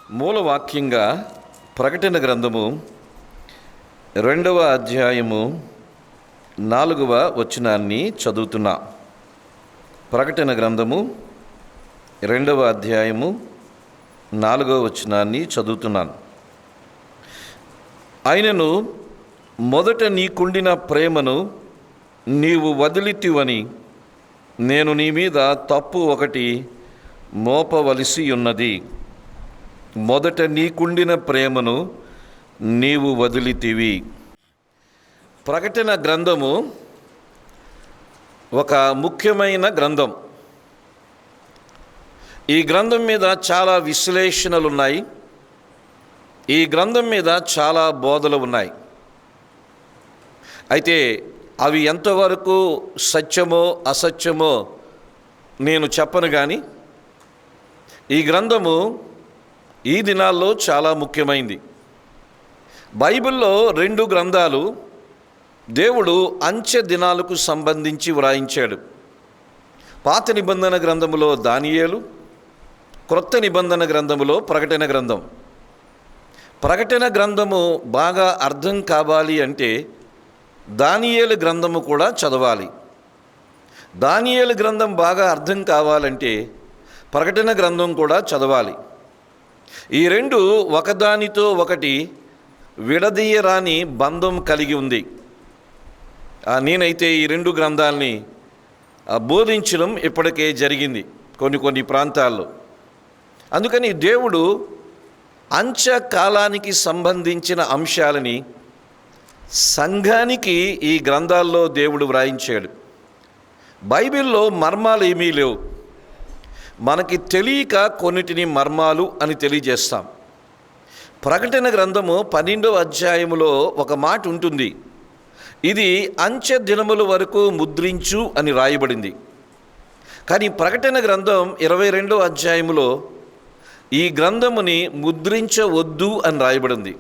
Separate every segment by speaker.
Speaker 1: మూలవాక్యంగా ప్రకటన గ్రంథము 2వ అధ్యాయము 4వ వచనాన్ని చదువుతున్నా. ప్రకటన గ్రంథము 2వ అధ్యాయము 4వ వచనాన్ని చదువుతున్నాను. ఆయనను మొదట నీకుండిన ప్రేమను నీవు వదిలితివని నేను నీ మీద తప్పు ఒకటి మోపవలసి ఉన్నది. మొదట నీకుండిన ప్రేమను నీవు వదిలితివి. ప్రకటన గ్రంథము ఒక ముఖ్యమైన గ్రంథం. ఈ గ్రంథం మీద చాలా విశ్లేషణలు ఉన్నాయి. ఈ గ్రంథం మీద చాలా బోధలు ఉన్నాయి. అయితే అవి ఎంతవరకు సత్యమో అసత్యమో నేను చెప్పను, కానీ ఈ గ్రంథము ఈ దినాల్లో చాలా ముఖ్యమైంది. బైబిల్లో 2 గ్రంథాలు దేవుడు అంచె దినాలకు సంబంధించి వ్రాయించాడు. పాత నిబంధన గ్రంథములో దానియేలు, క్రొత్త నిబంధన గ్రంథములో ప్రకటన గ్రంథం. ప్రకటన గ్రంథము బాగా అర్థం కావాలి అంటే దానియేలు గ్రంథము కూడా చదవాలి. దానియేలు గ్రంథం బాగా అర్థం కావాలంటే ప్రకటన గ్రంథం కూడా చదవాలి. ఈ 2 ఒకదానితో ఒకటి విడదీయరాని బంధం కలిగి ఉంది. నేనైతే ఈ 2 గ్రంథాలని బోధించడం ఇప్పటికే జరిగింది కొన్ని ప్రాంతాల్లో. అందుకని దేవుడు అంత్యకాలానికి సంబంధించిన అంశాలని సంఘానికి ఈ గ్రంథాల్లో దేవుడు వ్రాయించాడు. బైబిల్లో మర్మాలు ఏమీ లేవు. మనకి తెలియక కొన్నిటిని మర్మాలు అని తెలియజేస్తాం. ప్రకటన గ్రంథము 12వ అధ్యాయములో ఒక మాట ఉంటుంది. ఇది అంచె దినముల వరకు ముద్రించు అని రాయబడింది. కానీ ప్రకటన గ్రంథం 22వ అధ్యాయములో ఈ గ్రంథముని ముద్రించవద్దు అని రాయబడింది.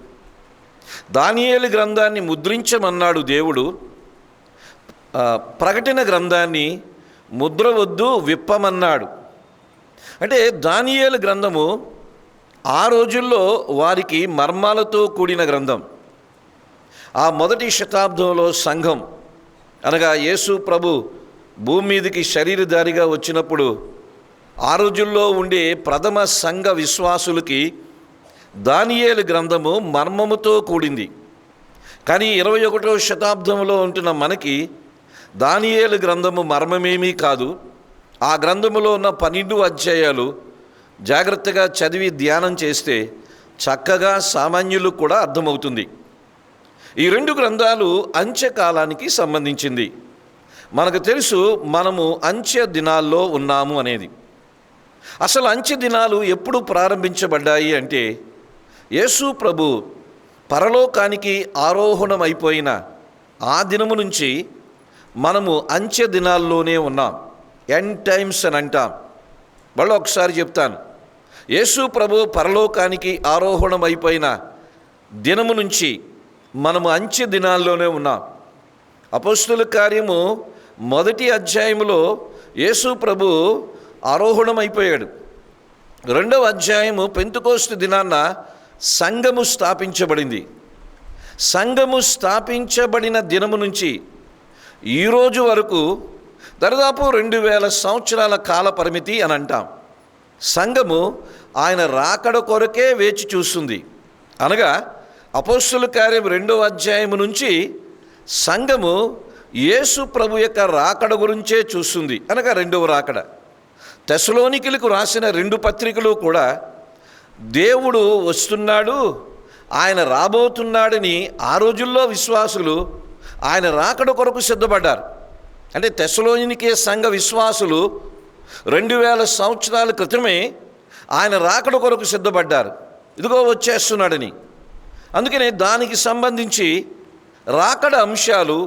Speaker 1: దానియేలు గ్రంథాన్ని ముద్రించమన్నాడు దేవుడు. ప్రకటన గ్రంథాన్ని ముద్రవద్దు, విప్పమన్నాడు. అంటే దానియేలు గ్రంథము ఆ రోజుల్లో వారికి మర్మాలతో కూడిన గ్రంథం. ఆ మొదటి శతాబ్దంలో సంఘం అనగా యేసు ప్రభు భూమి మీదకి శరీరధారిగా వచ్చినప్పుడు ఆ రోజుల్లో ఉండే ప్రథమ సంఘ విశ్వాసులకి దానియేలు గ్రంథము మర్మముతో కూడింది. కానీ 21వ శతాబ్దంలో ఉంటున్న మనకి దానియేలు గ్రంథము మర్మమేమీ కాదు. ఆ గ్రంథములో ఉన్న 12 అధ్యాయాలు జాగ్రత్తగా చదివి ధ్యానం చేస్తే చక్కగా సామాన్యులు కూడా అర్థమవుతుంది. ఈ 2 గ్రంథాలు అంత్యకాలానికి సంబంధించింది. మనకు తెలుసు మనము అంత్య దినాల్లో ఉన్నాము అనేది. అసలు అంత్య దినాలు ఎప్పుడు ప్రారంభించబడ్డాయి అంటే యేసు ప్రభు పరలోకానికి ఆరోహణమైపోయిన ఆ దినము నుంచి మనము అంత్య దినాల్లోనే ఉన్నాం. ఎండ్ టైమ్స్ అని అంటాం. మళ్ళీ ఒకసారి చెప్తాను. యేసు ప్రభు పరలోకానికి ఆరోహణమైపోయిన దినము నుంచి మనము అంత్య దినాల్లోనే ఉన్నాం. అపోస్తుల కార్యము 1వ అధ్యాయములో యేసు ప్రభు ఆరోహణమైపోయాడు. 2వ అధ్యాయము పెంతెకోస్తు దినాన సంఘము స్థాపించబడింది. సంఘము స్థాపించబడిన దినము నుంచి ఈరోజు వరకు దాదాపు 2000 సంవత్సరాల కాల పరిమితి అని అంటాం. సంఘము ఆయన రాకడ కొరకే వేచి చూస్తుంది. అనగా అపోస్తుల కార్యం 2వ అధ్యాయము నుంచి సంఘము యేసు ప్రభు యొక్క రాకడ గురించే చూస్తుంది. అనగా 2వ రాకడ. తెస్సలోనికీయులకు రాసిన 2 పత్రికలు కూడా దేవుడు వస్తున్నాడు, ఆయన రాబోతున్నాడని ఆ రోజుల్లో విశ్వాసులు ఆయన రాకడ కొరకు సిద్ధపడ్డారు. అంటే తెస్సలోనికే సంఘ విశ్వాసులు 2000 సంవత్సరాల క్రితమే ఆయన రాకడ కొరకు సిద్ధపడ్డారు. ఇదిగో వచ్చేస్తున్నాడని. అందుకనే దానికి సంబంధించి రాకడ అంశాలు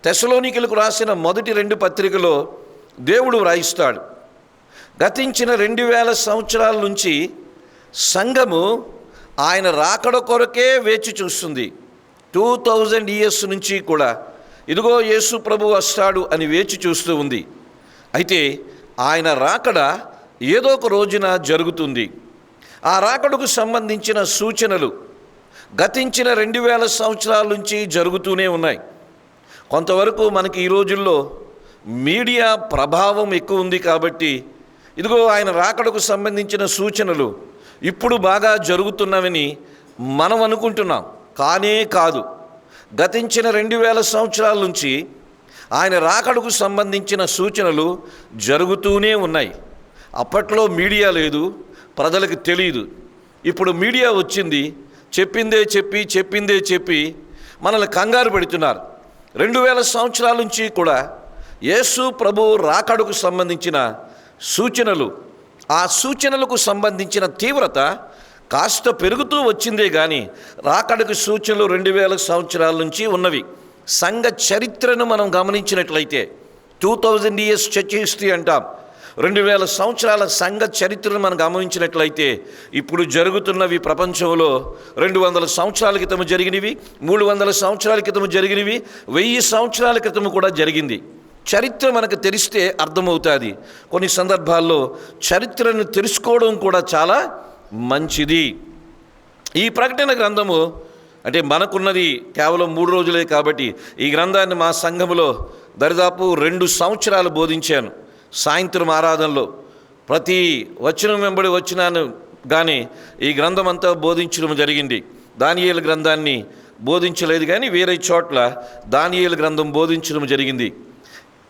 Speaker 1: తెస్సలోనికీయులకు రాసిన మొదటి 2 పత్రికలో దేవుడు వ్రాయిస్తాడు. గతించిన 2000 సంవత్సరాల నుంచి సంఘము ఆయన రాకడ కొరకే వేచి చూస్తుంది. 2000 ఇయర్స్ నుంచి కూడా ఇదిగో యేసు ప్రభు వస్తాడు అని వేచి చూస్తూ ఉంది. అయితే ఆయన రాకడ ఏదో ఒక రోజున జరుగుతుంది. ఆ రాకడకు సంబంధించిన సూచనలు గతించిన 2000 సంవత్సరాల నుంచి జరుగుతూనే ఉన్నాయి. కొంతవరకు మనకి ఈ రోజుల్లో మీడియా ప్రభావం ఎక్కువ ఉంది కాబట్టి ఇదిగో ఆయన రాకడకు సంబంధించిన సూచనలు ఇప్పుడు బాగా జరుగుతున్నవని మనం అనుకుంటున్నాం. కానే కాదు. గతించిన 2000 సంవత్సరాల నుంచి ఆయన రాకడకు సంబంధించిన సూచనలు జరుగుతూనే ఉన్నాయి. అప్పట్లో మీడియా లేదు, ప్రజలకు తెలియదు. ఇప్పుడు మీడియా వచ్చింది, చెప్పిందే చెప్పి మనల్ని కంగారు పెడుతున్నారు. 2000 సంవత్సరాల నుంచి కూడా యేసు ప్రభు రాకడకు సంబంధించిన సూచనలు, ఆ సూచనలకు సంబంధించిన తీవ్రత కాస్త పెరుగుతూ వచ్చిందే కానీ రాకడకు సూచనలు 2000 సంవత్సరాల నుంచి ఉన్నవి. సంఘ చరిత్రను మనం గమనించినట్లయితే 2000 years చర్చ్ హిస్టరీ అంటాం. 2000 సంవత్సరాల సంఘ చరిత్రను మనం గమనించినట్లయితే ఇప్పుడు జరుగుతున్నవి ప్రపంచంలో 200 సంవత్సరాల క్రితం జరిగినవి, 300 సంవత్సరాల క్రితం జరిగినవి, 1000 సంవత్సరాల క్రితం కూడా జరిగింది. చరిత్ర మనకు తెలిస్తే అర్థమవుతుంది. కొన్ని సందర్భాల్లో చరిత్రను తెలుసుకోవడం కూడా చాలా మంచిది. ఈ ప్రకటన గ్రంథము అంటే మనకున్నది కేవలం 3 రోజులే కాబట్టి ఈ గ్రంథాన్ని మా సంఘములో దరిదాపు 2 సంవత్సరాలు బోధించాను. సాయంత్రం ఆరాధనలో ప్రతి వచనం వెంబడి వచ్చినాను కానీ ఈ గ్రంథం అంతా బోధించడం జరిగింది. దానియేలు గ్రంథాన్ని బోధించలేదు కానీ వేరే చోట్ల దానియేలు గ్రంథం బోధించడం జరిగింది.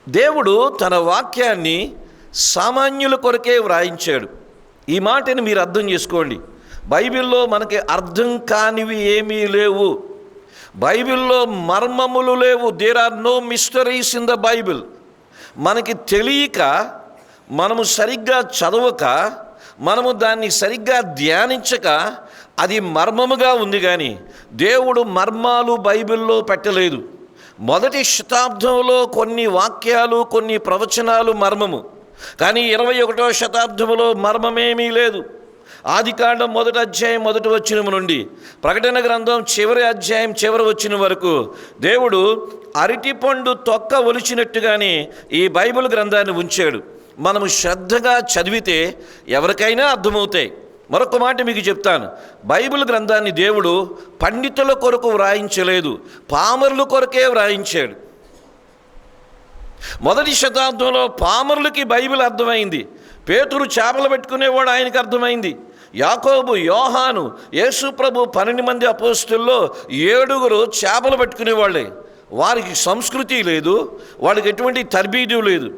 Speaker 1: దేవుడు తన వాక్యాన్ని సామాన్యుల కొరకే వ్రాయించాడు. ఈ మాటని మీరు అర్థం చేసుకోండి. బైబిల్లో మనకి అర్థం కానివి ఏమీ లేవు. బైబిల్లో మర్మములు లేవు. There are no mysteries in the Bible. మనకి తెలియక, మనము సరిగ్గా చదవక, మనము దాన్ని సరిగ్గా ధ్యానించక అది మర్మముగా ఉంది. కానీ దేవుడు మర్మాలు బైబిల్లో పెట్టలేదు. మొదటి శతాబ్దంలో కొన్ని వాక్యాలు, కొన్ని ప్రవచనాలు మర్మము, కానీ 21వ శతాబ్దంలో మర్మమేమీ లేదు. ఆదికాండం 1వ అధ్యాయం 1వ వచనం నుండి ప్రకటన గ్రంథం చివరి అధ్యాయం చివరి వచనం వరకు దేవుడు అరటిపండు తొక్క ఒలిచినట్టుగానే ఈ బైబిల్ గ్రంథాన్ని ఉంచాడు. మనము శ్రద్ధగా చదివితే ఎవరికైనా అర్థమవుతాయి. మరొక మాట మీకు చెప్తాను. బైబిల్ గ్రంథాన్ని దేవుడు పండితుల కొరకు వ్రాయించలేదు, పామరుల కొరకే వ్రాయించాడు. మొదటి శతాబ్దంలో పామరులకి బైబిల్ అర్థమైంది. పేతురు చేపలు పెట్టుకునేవాడు, ఆయనకు అర్థమైంది. యాకోబు, యోహాను, యేసు ప్రభు 12 మంది అపోస్తుల్లో 7 చేపలు పెట్టుకునేవాళ్ళే. వారికి సంస్కృతి లేదు, వాడికి ఎటువంటి తర్బీదు లేదు.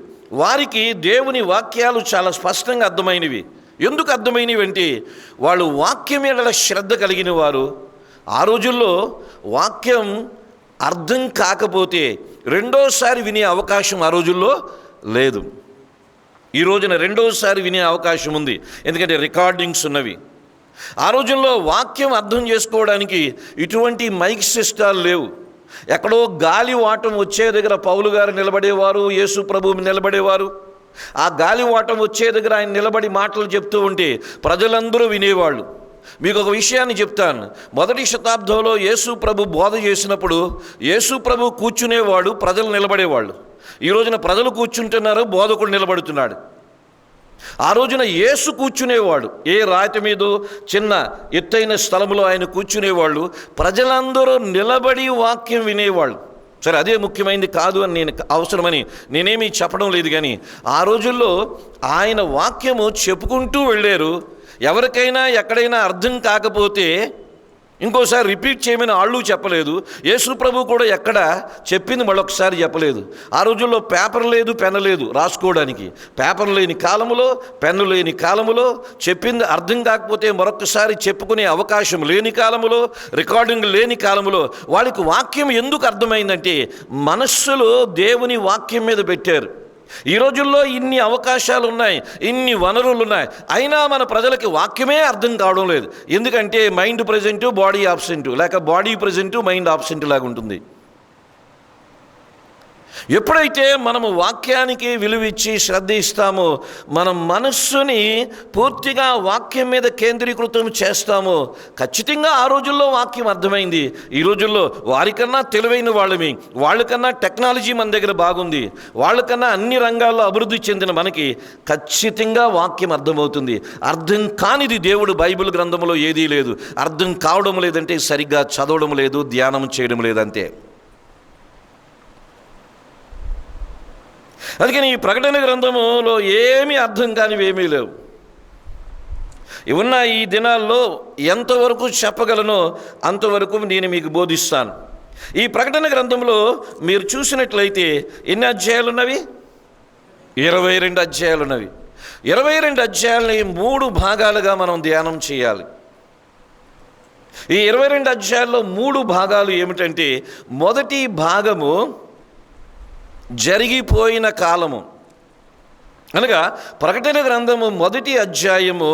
Speaker 1: వారికి దేవుని వాక్యాలు చాలా స్పష్టంగా అర్థమైనవి. ఎందుకు అర్థమైనవి అంటే వాళ్ళు వాక్యం మీద శ్రద్ధ కలిగిన వారు. ఆ రోజుల్లో వాక్యం అర్థం కాకపోతే రెండోసారి వినే అవకాశం ఆ రోజుల్లో లేదు. ఈ రోజున రెండోసారి వినే అవకాశం ఉంది, ఎందుకంటే రికార్డింగ్స్ ఉన్నవి. ఆ రోజుల్లో వాక్యం అర్థం చేసుకోవడానికి ఇటువంటి మైక్ సిస్టాలు లేవు. ఎక్కడో గాలి వాటం వచ్చే దగ్గర పౌలు గారు నిలబడేవారు, యేసు ప్రభువు నిలబడేవారు. ఆ గాలి వాటం వచ్చే దగ్గర ఆయన నిలబడి మాటలు చెప్తూ ఉంటే ప్రజలందరూ వినేవాళ్ళు. మీకు ఒక విషయాన్ని చెప్తాను. మొదటి శతాబ్దంలో యేసు ప్రభు బోధ చేసినప్పుడు యేసు ప్రభు కూర్చునేవాడు, ప్రజలు నిలబడేవాళ్ళు. ఈ రోజున ప్రజలు కూర్చుంటున్నారు, బోధకుడు నిలబడుతున్నాడు. ఆ రోజున యేసు కూర్చునేవాడు. ఏ రాతి మీదో చిన్న ఎత్తైన స్థలంలో ఆయన కూర్చునేవాళ్ళు. ప్రజలందరూ నిలబడి వాక్యం వినేవాళ్ళు. సరే, అదే ముఖ్యమైనది కాదు అని నేను అవసరమని నేనేమీ చెప్పడం లేదు. కానీ ఆ రోజుల్లో ఆయన వాక్యము చెప్పుకుంటూ వెళ్ళారు. ఎవరికైనా ఎక్కడైనా అర్థం కాకపోతే ఇంకోసారి రిపీట్ చేయమని వాళ్ళు చెప్పలేదు. యేసు ప్రభు కూడా ఎక్కడ చెప్పింది మళ్ళొకసారి చెప్పలేదు. ఆ రోజుల్లో పేపర్ లేదు, పెన్ లేదు రాసుకోవడానికి. పేపర్ లేని కాలములో, పెన్ను లేని కాలములో, చెప్పింది అర్థం కాకపోతే మరొకసారి చెప్పుకునే అవకాశం లేని కాలములో, రికార్డింగ్ లేని కాలములో వాళ్ళకి వాక్యం ఎందుకు అర్థమైందంటే మనస్సులో దేవుని వాక్యం మీద పెట్టారు. ఈ రోజుల్లో ఇన్ని అవకాశాలు ఉన్నాయి, ఇన్ని వనరులు ఉన్నాయి, అయినా మన ప్రజలకి వాక్యమే అర్థం కావడం లేదు. ఎందుకంటే మైండ్ ప్రెజెంటు, బాడీ ఆబ్సెంటు, లేక బాడీ ప్రెజెంటు, మైండ్ ఆబ్సెంట్ లాగా ఉంటుంది. ఎప్పుడైతే మనము వాక్యానికి విలువిచ్చి శ్రద్ధ ఇస్తామో, మన మనస్సుని పూర్తిగా వాక్యం మీద కేంద్రీకృతం చేస్తామో, ఖచ్చితంగా ఆ రోజుల్లో వాక్యం అర్థమైంది. ఈ రోజుల్లో వారికన్నా తెలివైన వాళ్ళకన్నా టెక్నాలజీ మన దగ్గర బాగుంది, వాళ్ళకన్నా అన్ని రంగాల్లో అభివృద్ధి చెందిన మనకి ఖచ్చితంగా వాక్యం అర్థమవుతుంది. అర్థం కానిది దేవుడు బైబిల్ గ్రంథంలో ఏదీ లేదు. అర్థం కావడం లేదంటే సరిగ్గా చదవడం లేదు, ధ్యానం చేయడం లేదంతే. అందుకని ఈ ప్రకటన గ్రంథములో ఏమీ అర్థం కానివి ఏమీ లేవు. ఉన్న ఈ దినాల్లో ఎంతవరకు చెప్పగలనో అంతవరకు నేను మీకు బోధిస్తాను. ఈ ప్రకటన గ్రంథంలో మీరు చూసినట్లయితే ఎన్ని అధ్యాయాలు ఉన్నవి? 22 అధ్యాయాలు ఉన్నవి. 22 అధ్యాయాలని 3 భాగాలుగా మనం ధ్యానం చేయాలి. ఈ 22 అధ్యాయాల్లో 3 భాగాలు ఏమిటంటే, మొదటి భాగము జరిగిపోయిన కాలము. అనగా ప్రకటన గ్రంథము మొదటి అధ్యాయము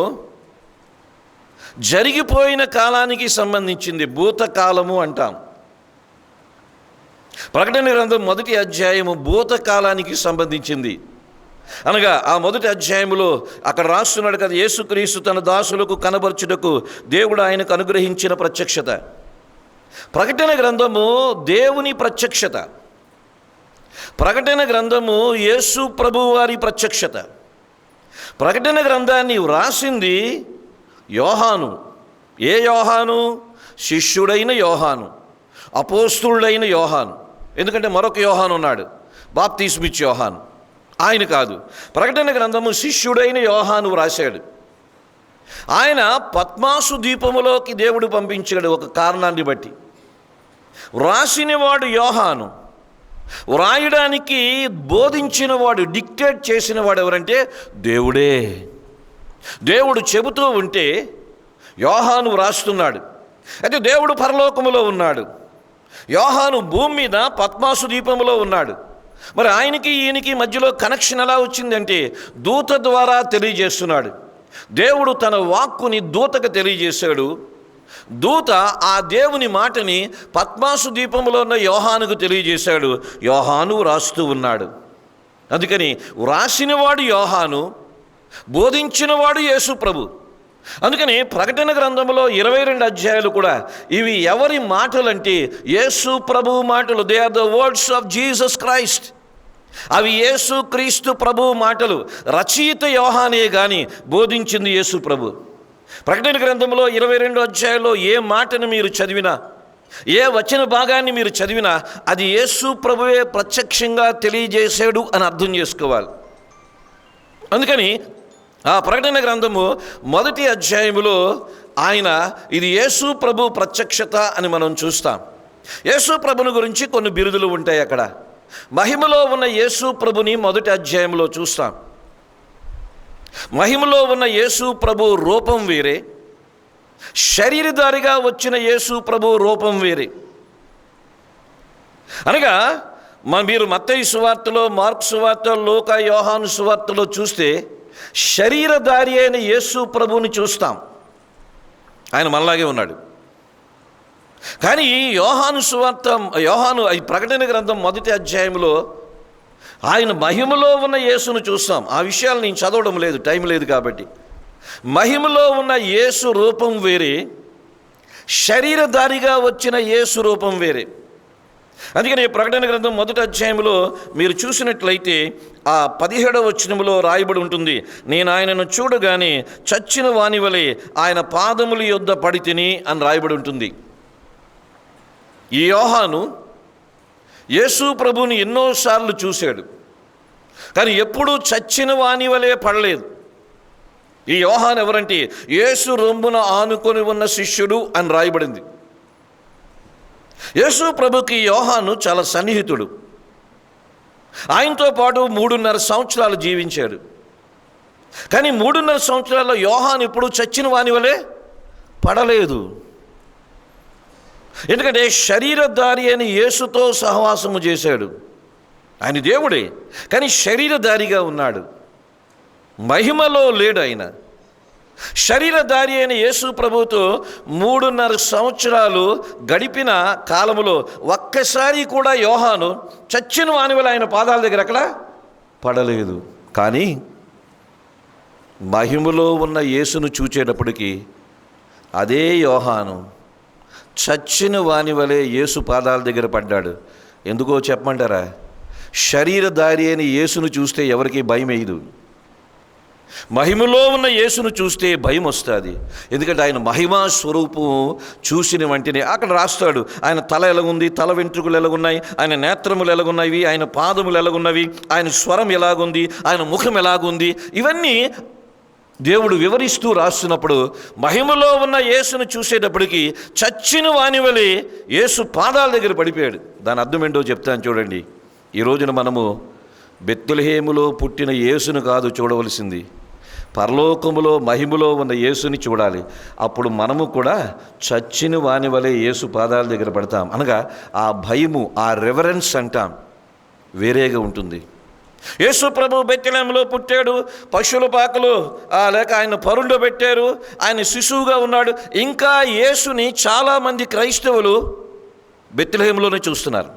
Speaker 1: జరిగిపోయిన కాలానికి సంబంధించింది, భూతకాలము అంటాం. ప్రకటన గ్రంథం మొదటి అధ్యాయము భూతకాలానికి సంబంధించింది. అనగా ఆ మొదటి అధ్యాయములో అక్కడ రాస్తున్నాడు కదా, యేసుక్రీస్తు తన దాసులకు కనబర్చుటకు దేవుడు ఆయనకు అనుగ్రహించిన ప్రత్యక్షత. ప్రకటన గ్రంథము దేవుని ప్రత్యక్షత. ప్రకటన గ్రంథము యేసు ప్రభువు వారి ప్రత్యక్షత. ప్రకటన గ్రంథాన్ని వ్రాసింది యోహాను. ఏ యోహాను? శిష్యుడైన యోహాను, అపోస్తులుడైన యోహాను. ఎందుకంటే మరొక యోహాను ఉన్నాడు, బాప్తిస్మిచ్చు యోహాను. ఆయన కాదు. ప్రకటన గ్రంథము శిష్యుడైన యోహాను వ్రాశాడు. ఆయన పద్మాసు ద్వీపములోకి దేవుడు పంపించాడు ఒక కారణాన్ని బట్టి. వ్రాసినవాడు యోహాను, వ్రాయడానికి బోధించిన వాడు, డిక్టేట్ చేసిన వాడు ఎవరంటే దేవుడే. దేవుడు చెబుతూ ఉంటే యోహాను వ్రాస్తున్నాడు. అయితే దేవుడు పరలోకములో ఉన్నాడు, యోహాను భూమి మీద పద్మాసు ద్వీపములో ఉన్నాడు. మరి ఆయనకి ఈయనకి మధ్యలో కనెక్షన్ ఎలా వచ్చిందంటే దూత ద్వారా తెలియజేస్తున్నాడు. దేవుడు తన వాక్కుని దూతకు తెలియజేశాడు. దూత ఆ దేవుని మాటని పద్మాసు ద్వీపంలో ఉన్న యోహానుకు తెలియజేశాడు. యోహాను వ్రాస్తూ ఉన్నాడు. అందుకని వ్రాసినవాడు యోహాను, బోధించినవాడు యేసు ప్రభు. అందుకని ప్రకటన గ్రంథంలో 22 అధ్యాయాలు కూడా ఇవి ఎవరి మాటలంటే యేసు ప్రభు మాటలు. They are the words of Jesus Christ. అవి యేసు క్రీస్తు ప్రభు మాటలు. రచయిత యోహానే కానీ బోధించింది యేసు ప్రభు. ప్రకటన గ్రంథంలో 22 అధ్యాయంలో ఏ మాటను మీరు చదివినా, ఏ వచన భాగాన్ని మీరు చదివినా అది యేసు ప్రభువే ప్రత్యక్షంగా తెలియజేశాడు అని అర్థం చేసుకోవాలి. అందుకని ఆ ప్రకటన గ్రంథము మొదటి అధ్యాయములో ఆయన ఇది యేసు ప్రభు ప్రత్యక్షత అని మనం చూస్తాం. యేసు ప్రభుని గురించి కొన్ని బిరుదులు ఉంటాయి అక్కడ. మహిమలో ఉన్న యేసు ప్రభుని మొదటి అధ్యాయంలో చూస్తాం. మహిమలో ఉన్న యేసు ప్రభు రూపం వేరే, శరీరధారిగా వచ్చిన యేసు ప్రభు రూపం వేరే. అనగా మీరు మత్తయి సువార్తలో, మార్కు సువార్తలో, లూకా, యోహాను సువార్తలో చూస్తే శరీరధారి అయిన యేసు ప్రభువుని చూస్తాం. ఆయన మనలాగే ఉన్నాడు. కానీ యోహాను ఈ ప్రకటన గ్రంథం మొదటి అధ్యాయంలో ఆయన మహిమలో ఉన్న యేసును చూస్తాం. ఆ విషయాలు నేను చదవడం లేదు, టైం లేదు కాబట్టి. మహిమలో ఉన్న యేసు రూపం వేరే, శరీరధారిగా వచ్చిన యేసు రూపం వేరే. అందుకని ప్రకటన గ్రంథం మొదటి అధ్యాయంలో మీరు చూసినట్లయితే ఆ 17వ వచనములో రాయబడి ఉంటుంది, నేను ఆయనను చూడగానే చచ్చిన వాని వలె ఆయన పాదముల యొద్ద పడి తిని అని రాయబడి ఉంటుంది. ఈ యోహాను యేసు ప్రభుని ఎన్నోసార్లు చూశాడు, కానీ ఎప్పుడూ చచ్చిన వాని వలె పడలేదు. ఈ యోహాను ఎవరంటే యేసు రొమ్మున ఆనుకొని ఉన్న శిష్యుడు అని రాయబడింది. యేసు ప్రభుకి యోహాను చాలా సన్నిహితుడు. ఆయనతో పాటు 3.5 సంవత్సరాలు జీవించాడు. కానీ 3.5 సంవత్సరాల్లో యోహాను ఇప్పుడు చచ్చిన వాని వలె పడలేదు. ఎందుకంటే శరీరధారి అని యేసుతో సహవాసము చేశాడు. ఆయన దేవుడే, కానీ శరీరధారిగా ఉన్నాడు. మహిమలో లేడు ఆయన. శరీరధారి అయిన యేసు ప్రభుతో 3.5 సంవత్సరాలు గడిపిన కాలములో ఒక్కసారి కూడా యోహాను చచ్చిన వానివల ఆయన పాదాల దగ్గర అక్కడ పడలేదు. కానీ మహిమలో ఉన్న యేసును చూచేటప్పటికి అదే యోహాను చచ్చిన వాని వలె యేసు పాదాల దగ్గర పడ్డాడు. ఎందుకో చెప్పమంటారా? శరీరధారి అయిన యేసును చూస్తే ఎవరికి భయం వేయదు. మహిమలో ఉన్న యేసును చూస్తే భయం వస్తుంది. ఎందుకంటే ఆయన మహిమా స్వరూపం చూసిన వెంటనే అక్కడ రాస్తాడు, ఆయన తల ఎలాగుంది, తల వెంట్రుకలు ఎలాగున్నాయి, ఆయన నేత్రములు ఎలాగున్నవి, ఆయన పాదములు ఎలాగున్నవి, ఆయన స్వరం ఎలాగుంది, ఆయన ముఖం ఎలాగుంది, ఇవన్నీ దేవుడు వివరిస్తూ రాస్తున్నప్పుడు మహిమలో ఉన్న యేసును చూసేటప్పటికి చచ్చిన వాని వలె యేసు పాదాల దగ్గర పడిపోయాడు. దాని అర్థం ఏంటో చెప్తాను చూడండి. ఈ రోజున మనము బెత్లెహేములో పుట్టిన యేసును కాదు చూడవలసింది, పరలోకములో మహిమలో ఉన్న యేసుని చూడాలి. అప్పుడు మనము కూడా చచ్చిన వాని వలె యేసు పాదాల దగ్గర పడతాం. అనగా ఆ భయము, ఆ రెవరెన్స్ అంటాం, వేరేగా ఉంటుంది. యేసు ప్రభు బెత్లెహేములో పుట్టాడు, పశువుల పాకలు లేక ఆయన పరుండో పెట్టారు, ఆయన శిశువుగా ఉన్నాడు. ఇంకా యేసుని చాలామంది క్రైస్తవులు బెత్లెహేములోనే చూస్తున్నారు.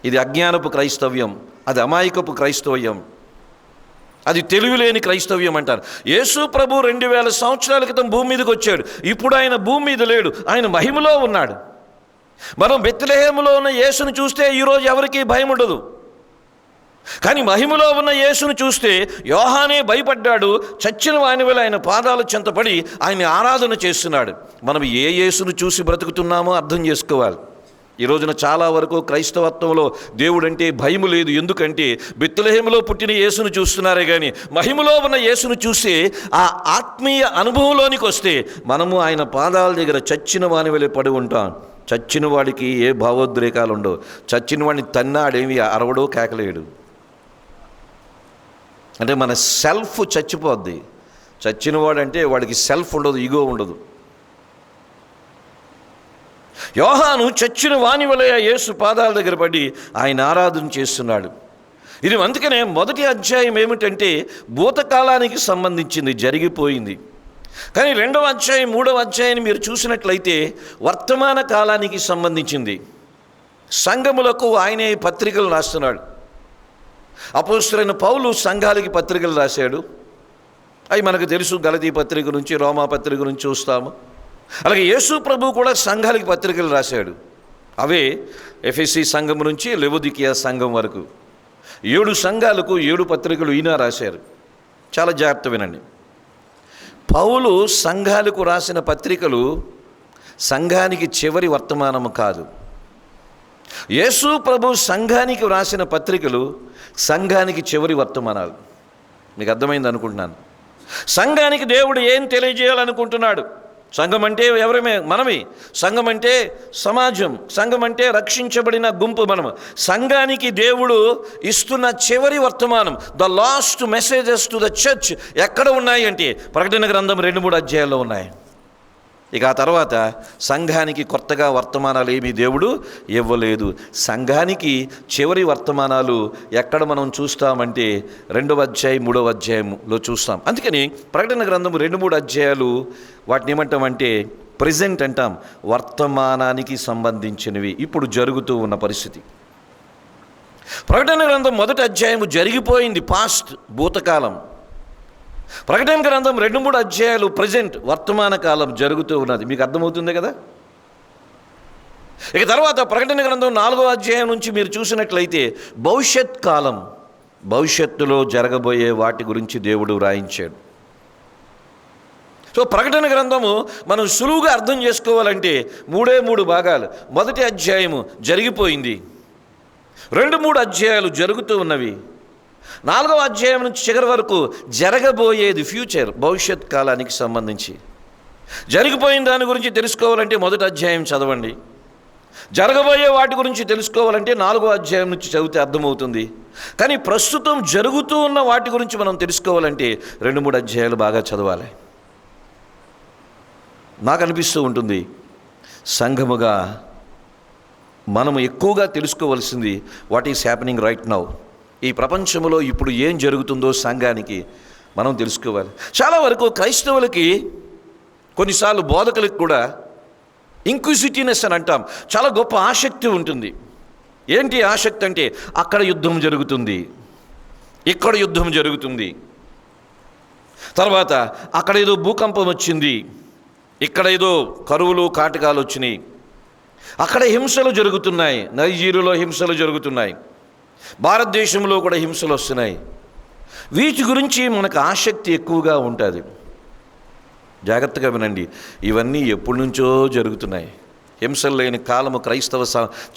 Speaker 1: ఇది అజ్ఞానపు క్రైస్తవ్యం, అది అమాయకపు క్రైస్తవ్యం, అది తెలివిలేని క్రైస్తవ్యం అంటారు. యేసు ప్రభు 2000 సంవత్సరాల క్రితం భూమి మీదకి వచ్చాడు. ఇప్పుడు ఆయన భూమి మీద లేడు, ఆయన మహిమలో ఉన్నాడు. మనం బెత్లెహేములో ఉన్న యేసును చూస్తే ఈరోజు ఎవరికీ భయం ఉండదు. కానీ మహిమలో ఉన్న యేసును చూస్తే యోహానే భయపడ్డాడు. చచ్చిన వాని వల్ల ఆయన పాదాల చెంతపడి ఆయన ఆరాధన చేస్తున్నాడు. మనం ఏ యేసును చూసి బ్రతుకుతున్నామో అర్థం చేసుకోవాలి. ఈ రోజున చాలా వరకు క్రైస్తవత్వంలో దేవుడంటే భయం లేదు. ఎందుకంటే బెత్లెహేములో పుట్టిన యేసును చూస్తున్నారే కానీ మహిమలో ఉన్న యేసును చూసి ఆ ఆత్మీయ అనుభవంలోనికి వస్తే మనము ఆయన పాదాల దగ్గర చచ్చిన వాని వలె పడి ఉంటాం. చచ్చిన వాడికి ఏ భావోద్రేకాలు ఉండవు. చచ్చిన వాడిని తన్నాడేమి అరవడో కేకలేడు. అంటే మన సెల్ఫ్ చచ్చిపోద్ది. చచ్చినవాడంటే వాడికి సెల్ఫ్ ఉండదు, ఈగో ఉండదు. యోహాను చచ్చిన వాని వలె యేసు పాదాల దగ్గర పడి ఆయన ఆరాధన చేస్తున్నాడు. ఇది అందుకనే మొదటి అధ్యాయం ఏమిటంటే భూతకాలానికి సంబంధించింది, జరిగిపోయింది. కానీ 2వ అధ్యాయం 3వ అధ్యాయాన్ని మీరు చూసినట్లయితే వర్తమాన కాలానికి సంబంధించింది. సంఘములకు ఆయనే పత్రికలు రాస్తున్నాడు. అపోస్తలుడైన పౌలు సంఘాలకి పత్రికలు రాశాడు. అవి మనకు తెలుసు. గలతీ పత్రిక నుంచి, రోమా పత్రిక నుంచి చూస్తాము. అలాగే యేసు ప్రభు కూడా సంఘాలకి పత్రికలు రాశాడు. అవే ఎఫెసీ సంఘం నుంచి లెవొదికియా సంఘం వరకు 7 సంఘాలకు 7 పత్రికలు ఈయన రాశారు. చాలా జాగ్రత్త వినండి. పౌలు సంఘాలకు రాసిన పత్రికలు సంఘానికి చివరి వర్తమానము కాదు. యేసు ప్రభు సంఘానికి రాసిన పత్రికలు సంఘానికి చివరి వర్తమానాలు. మీకు అర్థమైంది అనుకుంటున్నాను. సంఘానికి దేవుడు ఏం తెలియజేయాలనుకుంటున్నాడు? సంఘం అంటే ఎవరమే? మనమే. సంఘం అంటే సమాజం, సంఘం అంటే రక్షించబడిన గుంపు మనము. సంఘానికి దేవుడు ఇస్తున్న చివరి వర్తమానం, the last messages to the church ఎక్కడ ఉన్నాయి అంటే ప్రకటన గ్రంథం 2-3 అధ్యాయాల్లో ఉన్నాయి. ఇక ఆ తర్వాత సంఘానికి కొత్తగా వర్తమానాలు ఏమీ దేవుడు ఇవ్వలేదు. సంఘానికి చివరి వర్తమానాలు ఎక్కడ మనం చూస్తామంటే 2వ అధ్యాయం 3వ అధ్యాయంలో చూస్తాం. అందుకని ప్రకటన గ్రంథం 2-3 అధ్యాయాలు వాటిని ఏమంటామంటే ప్రెజెంట్ అంటాం, వర్తమానానికి సంబంధించినవి, ఇప్పుడు జరుగుతూ ఉన్న పరిస్థితి. ప్రకటన గ్రంథం 1వ అధ్యాయము జరిగిపోయింది, పాస్ట్, భూతకాలం. ప్రకటన గ్రంథం 2-3 అధ్యాయాలు ప్రజెంట్, వర్తమాన కాలం జరుగుతూ ఉన్నది. మీకు అర్థమవుతుంది కదా? ఇక తర్వాత ప్రకటన గ్రంథం 4వ అధ్యాయం నుంచి మీరు చూసినట్లయితే భవిష్యత్ కాలం, భవిష్యత్తులో జరగబోయే వాటి గురించి దేవుడు వ్రాయించాడు. సో ప్రకటన గ్రంథము మనం సులువుగా అర్థం చేసుకోవాలంటే 3 భాగాలు. మొదటి అధ్యాయము జరిగిపోయింది, 2-3 అధ్యాయాలు జరుగుతూ ఉన్నవి, 4వ అధ్యాయం నుంచి చివరి వరకు జరగబోయేది, ఫ్యూచర్, భవిష్యత్ కాలానికి సంబంధించి. జరిగిపోయిన దాని గురించి తెలుసుకోవాలంటే 1వ అధ్యాయం చదవండి. జరగబోయే వాటి గురించి తెలుసుకోవాలంటే 4వ అధ్యాయం నుంచి చదివితే అర్థమవుతుంది. కానీ ప్రస్తుతం జరుగుతూ ఉన్న వాటి గురించి మనం తెలుసుకోవాలంటే 2-3 అధ్యాయాలు బాగా చదవాలి. నాకు అనిపిస్తూ ఉంటుంది, సంఘముగా మనము ఎక్కువగా తెలుసుకోవాల్సింది what is happening right now. ఈ ప్రపంచంలో ఇప్పుడు ఏం జరుగుతుందో సంఘానికి మనం తెలుసుకోవాలి. చాలా వరకు క్రైస్తవులకి, కొన్నిసార్లు బోధకులకు కూడా ఇంక్విజిటివ్నెస్ అని అంటాం, చాలా గొప్ప ఆసక్తి ఉంటుంది. ఏంటి ఆసక్తి అంటే, అక్కడ యుద్ధం జరుగుతుంది, ఇక్కడ యుద్ధం జరుగుతుంది, తర్వాత అక్కడ ఏదో భూకంపం వచ్చింది, ఇక్కడ ఏదో కరువులు కాటకాలు వచ్చినాయి, అక్కడ హింసలు జరుగుతున్నాయి, నైజీరియాలో హింసలు జరుగుతున్నాయి, భారతదేశంలో కూడా హింసలు వస్తున్నాయి. వీటి గురించి మనకు ఆసక్తి ఎక్కువగా ఉంటుంది. జాగ్రత్తగా వినండి, ఇవన్నీ ఎప్పటి నుంచో జరుగుతున్నాయి. హింసలు లేని కాలము క్రైస్తవ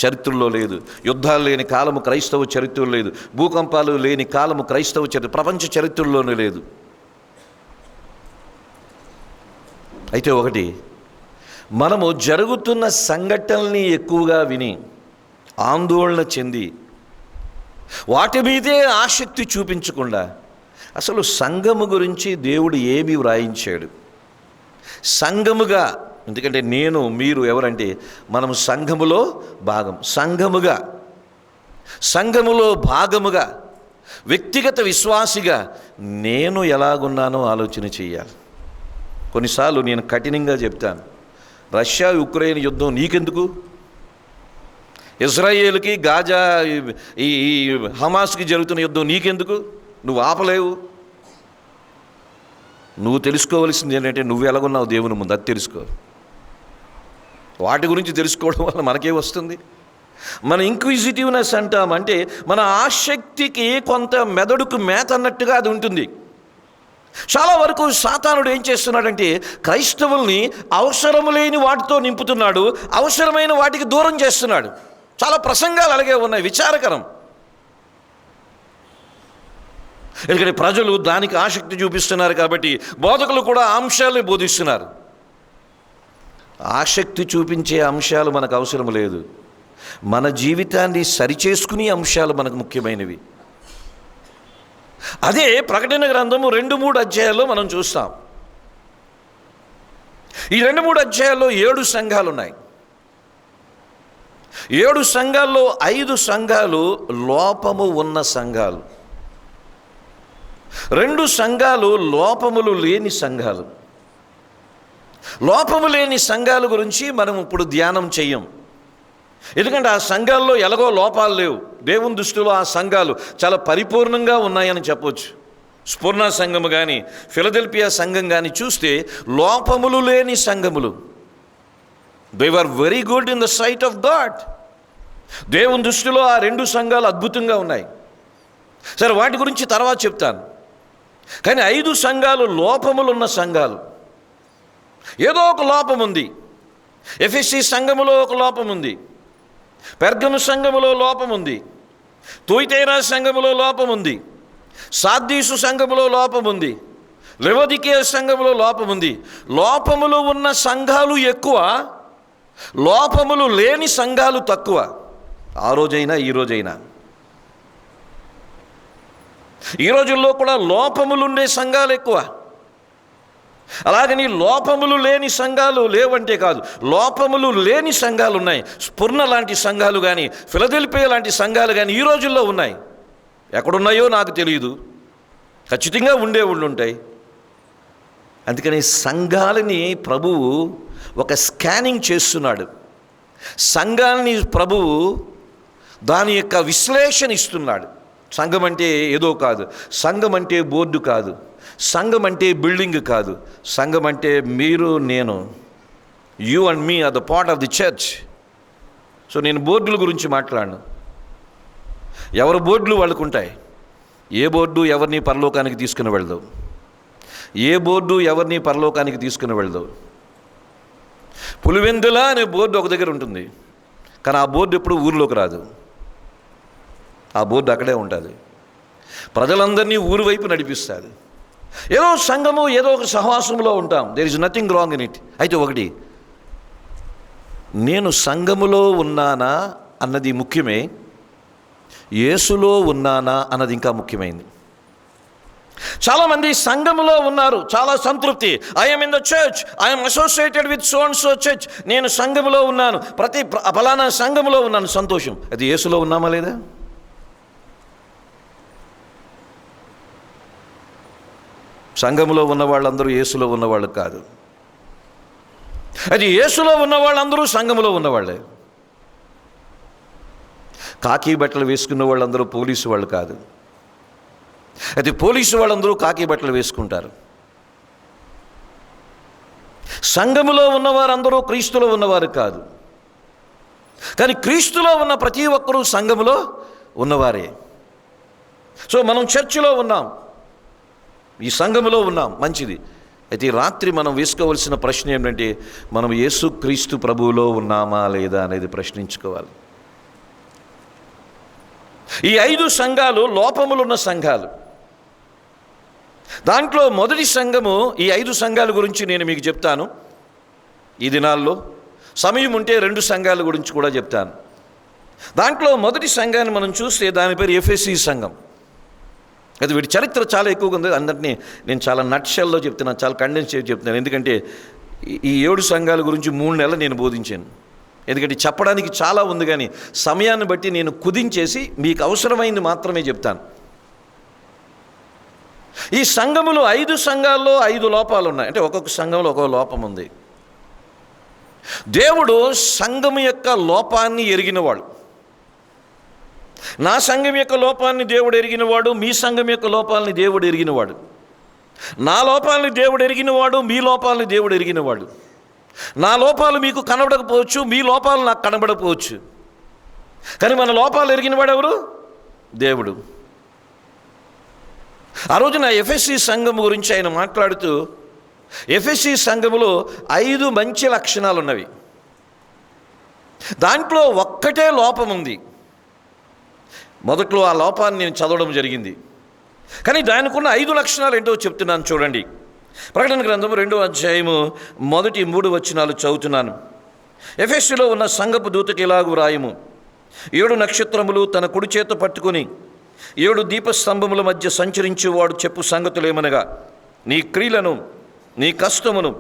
Speaker 1: చరిత్రలో లేదు, యుద్ధాలు లేని కాలము క్రైస్తవ చరిత్రలో లేదు, భూకంపాలు లేని కాలము క్రైస్తవ ప్రపంచ చరిత్రలోనే లేదు. అయితే ఒకటి, మనము జరుగుతున్న సంఘటనల్ని ఎక్కువగా విని ఆందోళన చెంది వాటి మీదే ఆసక్తి చూపించకుండా, అసలు సంఘము గురించి దేవుడు ఏమి వ్రాయించాడు, సంఘముగా, ఎందుకంటే నేను మీరు ఎవరంటే మనము సంఘములో భాగం, సంఘములో భాగముగా వ్యక్తిగత విశ్వాసిగా నేను ఎలాగున్నానో ఆలోచన చేయాలి. కొన్నిసార్లు నేను కఠినంగా చెప్తాను, రష్యా ఉక్రెయిన్ యుద్ధం నీకెందుకు, ఇజ్రాయేల్కి గాజా ఈ హమాస్కి జరుగుతున్న యుద్ధం నీకెందుకు, నువ్వు ఆపలేవు. నువ్వు తెలుసుకోవలసింది ఏంటంటే నువ్వు ఎలాగున్నావు దేవుని ముందు, అది తెలుసుకో. వాటి గురించి తెలుసుకోవడం వల్ల మనకే వస్తుంది. మన ఇంక్విజిటివ్నెస్ అంటామంటే మన ఆసక్తికి కొంత మెదడుకు మేత అన్నట్టుగా అది ఉంటుంది. చాలా వరకు సాతానుడు ఏం చేస్తున్నాడంటే క్రైస్తవుల్ని అవసరము లేని వాటితో నింపుతున్నాడు, అవసరమైన వాటికి దూరం చేస్తున్నాడు. చాలా ప్రసంగాలు అలాగే ఉన్నాయి, విచారకరం. ఎందుకంటే ప్రజలు దానికి ఆసక్తి చూపిస్తున్నారు కాబట్టి బోధకులు కూడా అంశాలని బోధిస్తున్నారు. ఆసక్తి చూపించే అంశాలు మనకు అవసరం లేదు, మన జీవితాన్ని సరిచేసుకునే అంశాలు మనకు ముఖ్యమైనవి. అదే ప్రకటన గ్రంథము 2-3 అధ్యాయాల్లో మనం చూస్తాం. ఈ 2-3 అధ్యాయాల్లో 7 సంఘాలు ఉన్నాయి. 7 సంఘాల్లో 5 సంఘాలు లోపము ఉన్న సంఘాలు, 2 సంఘాలు లోపములు లేని సంఘాలు. లోపము లేని సంఘాల గురించి మనం ఇప్పుడు ధ్యానం చెయ్యం, ఎందుకంటే ఆ సంఘాల్లో ఎలాగో లోపాలు లేవు. దేవుని దృష్టిలో ఆ సంఘాలు చాలా పరిపూర్ణంగా ఉన్నాయని చెప్పవచ్చు. స్ఫుర్ణ సంఘము కానీ ఫిలదెల్ఫియా సంఘం కానీ చూస్తే లోపములు లేని సంఘములు. They were very good in the sight of God. దేవుని దృష్టిలో ఆ 2 సంఘాలు అద్భుతంగా ఉన్నాయి. సరే, వాటి గురించి తర్వాత చెప్తాను. కానీ 5 సంఘాలు లోపములున్న సంఘాలు. ఏదో ఒక లోపం ఉంది. ఎఫెసీ సంఘములో ఒక లోపం ఉంది, పెర్గము సంఘములో లోపం ఉంది, తుయతైరా సంఘములో లోపం ఉంది, సార్దీసు సంఘములో లోపం ఉంది, లవొదికీయ సంఘములో లోపం ఉంది. లోపములు ఉన్న సంఘాలు ఎక్కువ, లోపములు లేని సంఘాలు తక్కువ. ఆ రోజైనా ఈ రోజైనా, ఈ రోజుల్లో కూడా లోపములుండే సంఘాలు ఎక్కువ. అలాగని లోపములు లేని సంఘాలు లేవంటే కాదు, లోపములు లేని సంఘాలు ఉన్నాయి. స్ఫుర్ణ లాంటి సంఘాలు కానీ ఫిలదెల్ఫియా లాంటి సంఘాలు కానీ ఈ రోజుల్లో ఉన్నాయి. ఎక్కడున్నాయో నాకు తెలియదు, ఖచ్చితంగా ఉండుంటాయి. అందుకని సంఘాలని ప్రభువు ఒక స్కానింగ్ చేస్తున్నాడు. సంఘాలని ప్రభువు దాని యొక్క విశ్లేషణ ఇస్తున్నాడు. సంఘం అంటే ఏదో కాదు, సంఘం అంటే బోర్డు కాదు, సంఘం అంటే బిల్డింగ్ కాదు, సంఘం అంటే మీరు నేను, you and me are the part of the church. So నేను బోర్డుల గురించి మాట్లాడను. ఎవరి బోర్డులు వాళ్ళకు ఉంటాయి. ఏ బోర్డు ఎవరిని పరలోకానికి తీసుకుని వెళ్దాం, ఏ బోర్డు ఎవరిని పరలోకానికి తీసుకుని వెళ్దాం. పులివెందుల అనే బోర్డు ఒక దగ్గర ఉంటుంది, కానీ ఆ బోర్డు ఎప్పుడు ఊరిలోకి రాదు. ఆ బోర్డు అక్కడే ఉంటుంది, ప్రజలందరినీ ఊరి వైపు నడిపిస్తుంది. ఏదో సంఘము, ఏదో ఒక సహవాసంలో ఉంటాం. There is nothing wrong in it. అయితే ఒకటి, నేను సంఘములో ఉన్నానా అన్నది ముఖ్యమే, యేసులో ఉన్నానా అన్నది ఇంకా ముఖ్యమైనది. చాలామంది సంఘములో ఉన్నారు, చాలా సంతృప్తి. I'm in the church, I'm associated with so and so church. నేను సంఘములో ఉన్నాను, ఫలానా సంఘములో ఉన్నాను, సంతోషం. అది యేసులో ఉన్నామా లేదా? సంఘములో ఉన్న వాళ్ళందరూ యేసులో ఉన్నవాళ్ళు కాదు. అది యేసులో ఉన్న వాళ్ళందరూ సంఘములో ఉన్నవాళ్ళే. కాకి బట్టలు వేసుకున్న వాళ్ళందరూ పోలీసు వాళ్ళు కాదు. అది పోలీసు వాళ్ళందరూ కాకి బట్టలు వేసుకుంటారు. సంఘములో ఉన్నవారందరూ క్రీస్తులో ఉన్నవారు కాదు. కానీ క్రీస్తులో ఉన్న ప్రతి ఒక్కరూ సంఘములో ఉన్నవారే. సో మనం చర్చిలో ఉన్నాం, ఈ సంఘములో ఉన్నాం, మంచిది. అయితే ఈ రాత్రి మనం వేసుకోవలసిన ప్రశ్న ఏంటంటే, మనం యేసుక్రీస్తు ప్రభువులో ఉన్నామా లేదా అనేది ప్రశ్నించుకోవాలి. ఈ 5 సంఘాలు లోపములున్న సంఘాలు. దాంట్లో మొదటి సంఘము, ఈ 5 సంఘాల గురించి నేను మీకు చెప్తాను. ఈ దినాల్లో సమయం ఉంటే 2 సంఘాల గురించి కూడా చెప్తాను. దాంట్లో మొదటి సంఘాన్ని మనం చూస్తే దాని పేరు ఎఫెసీ సంఘం. అది వీటి చరిత్ర చాలా ఎక్కువగా ఉంది. అందరినీ నేను చాలా నట్షెల్లో చెప్తున్నాను, చాలా కండెన్స్ చేసి చెప్తున్నాను. ఎందుకంటే ఈ 7 సంఘాల గురించి 3 నెలలు నేను బోధించాను. ఎందుకంటే చెప్పడానికి చాలా ఉంది, కానీ సమయాన్ని బట్టి నేను కుదించేసి మీకు అవసరమైంది మాత్రమే చెప్తాను. ఈ సంఘములు 5 సంఘాల్లో 5 లోపాలు ఉన్నాయి. అంటే ఒక్కొక్క సంఘంలో ఒక్కొక్క లోపం ఉంది. దేవుడు సంఘం యొక్క లోపాన్ని ఎరిగినవాడు. నా సంఘం యొక్క లోపాన్ని దేవుడు ఎరిగినవాడు, మీ సంఘం యొక్క లోపాలని దేవుడు ఎరిగినవాడు. నా లోపాలని దేవుడు ఎరిగినవాడు, మీ లోపాలని దేవుడు ఎరిగినవాడు. నా లోపాలు మీకు కనబడకపోవచ్చు, మీ లోపాలు నాకు కనబడకపోవచ్చు. కానీ మన లోపాలు ఎరిగినవాడు ఎవరు? దేవుడు. ఆ రోజున ఎఫెసీ సంఘం గురించి ఆయన మాట్లాడుతూ, ఎఫెసీ సంఘములో 5 మంచి లక్షణాలు ఉన్నవి. దాంట్లో ఒక్కటే లోపం ఉంది. మొదట్లో ఆ లోపాన్ని నేను చదవడం జరిగింది, కానీ దానికి ఉన్న 5 లక్షణాలు ఏంటో చెప్తున్నాను చూడండి. ప్రకటన గ్రంథము 2వ అధ్యాయము మొదటి 3 వచనాలు చదువుతున్నాను. ఎఫెసీలో ఉన్న సంఘపు దూతకి ఇలాగు వ్రాయము: 7 నక్షత్రములు తన కుడి చేత పట్టుకుని 7 దీపస్తంభముల మధ్య సంచరించేవాడు చెప్పు సంగతులేమనగా, నీ క్రియలను, నీ కష్టమును,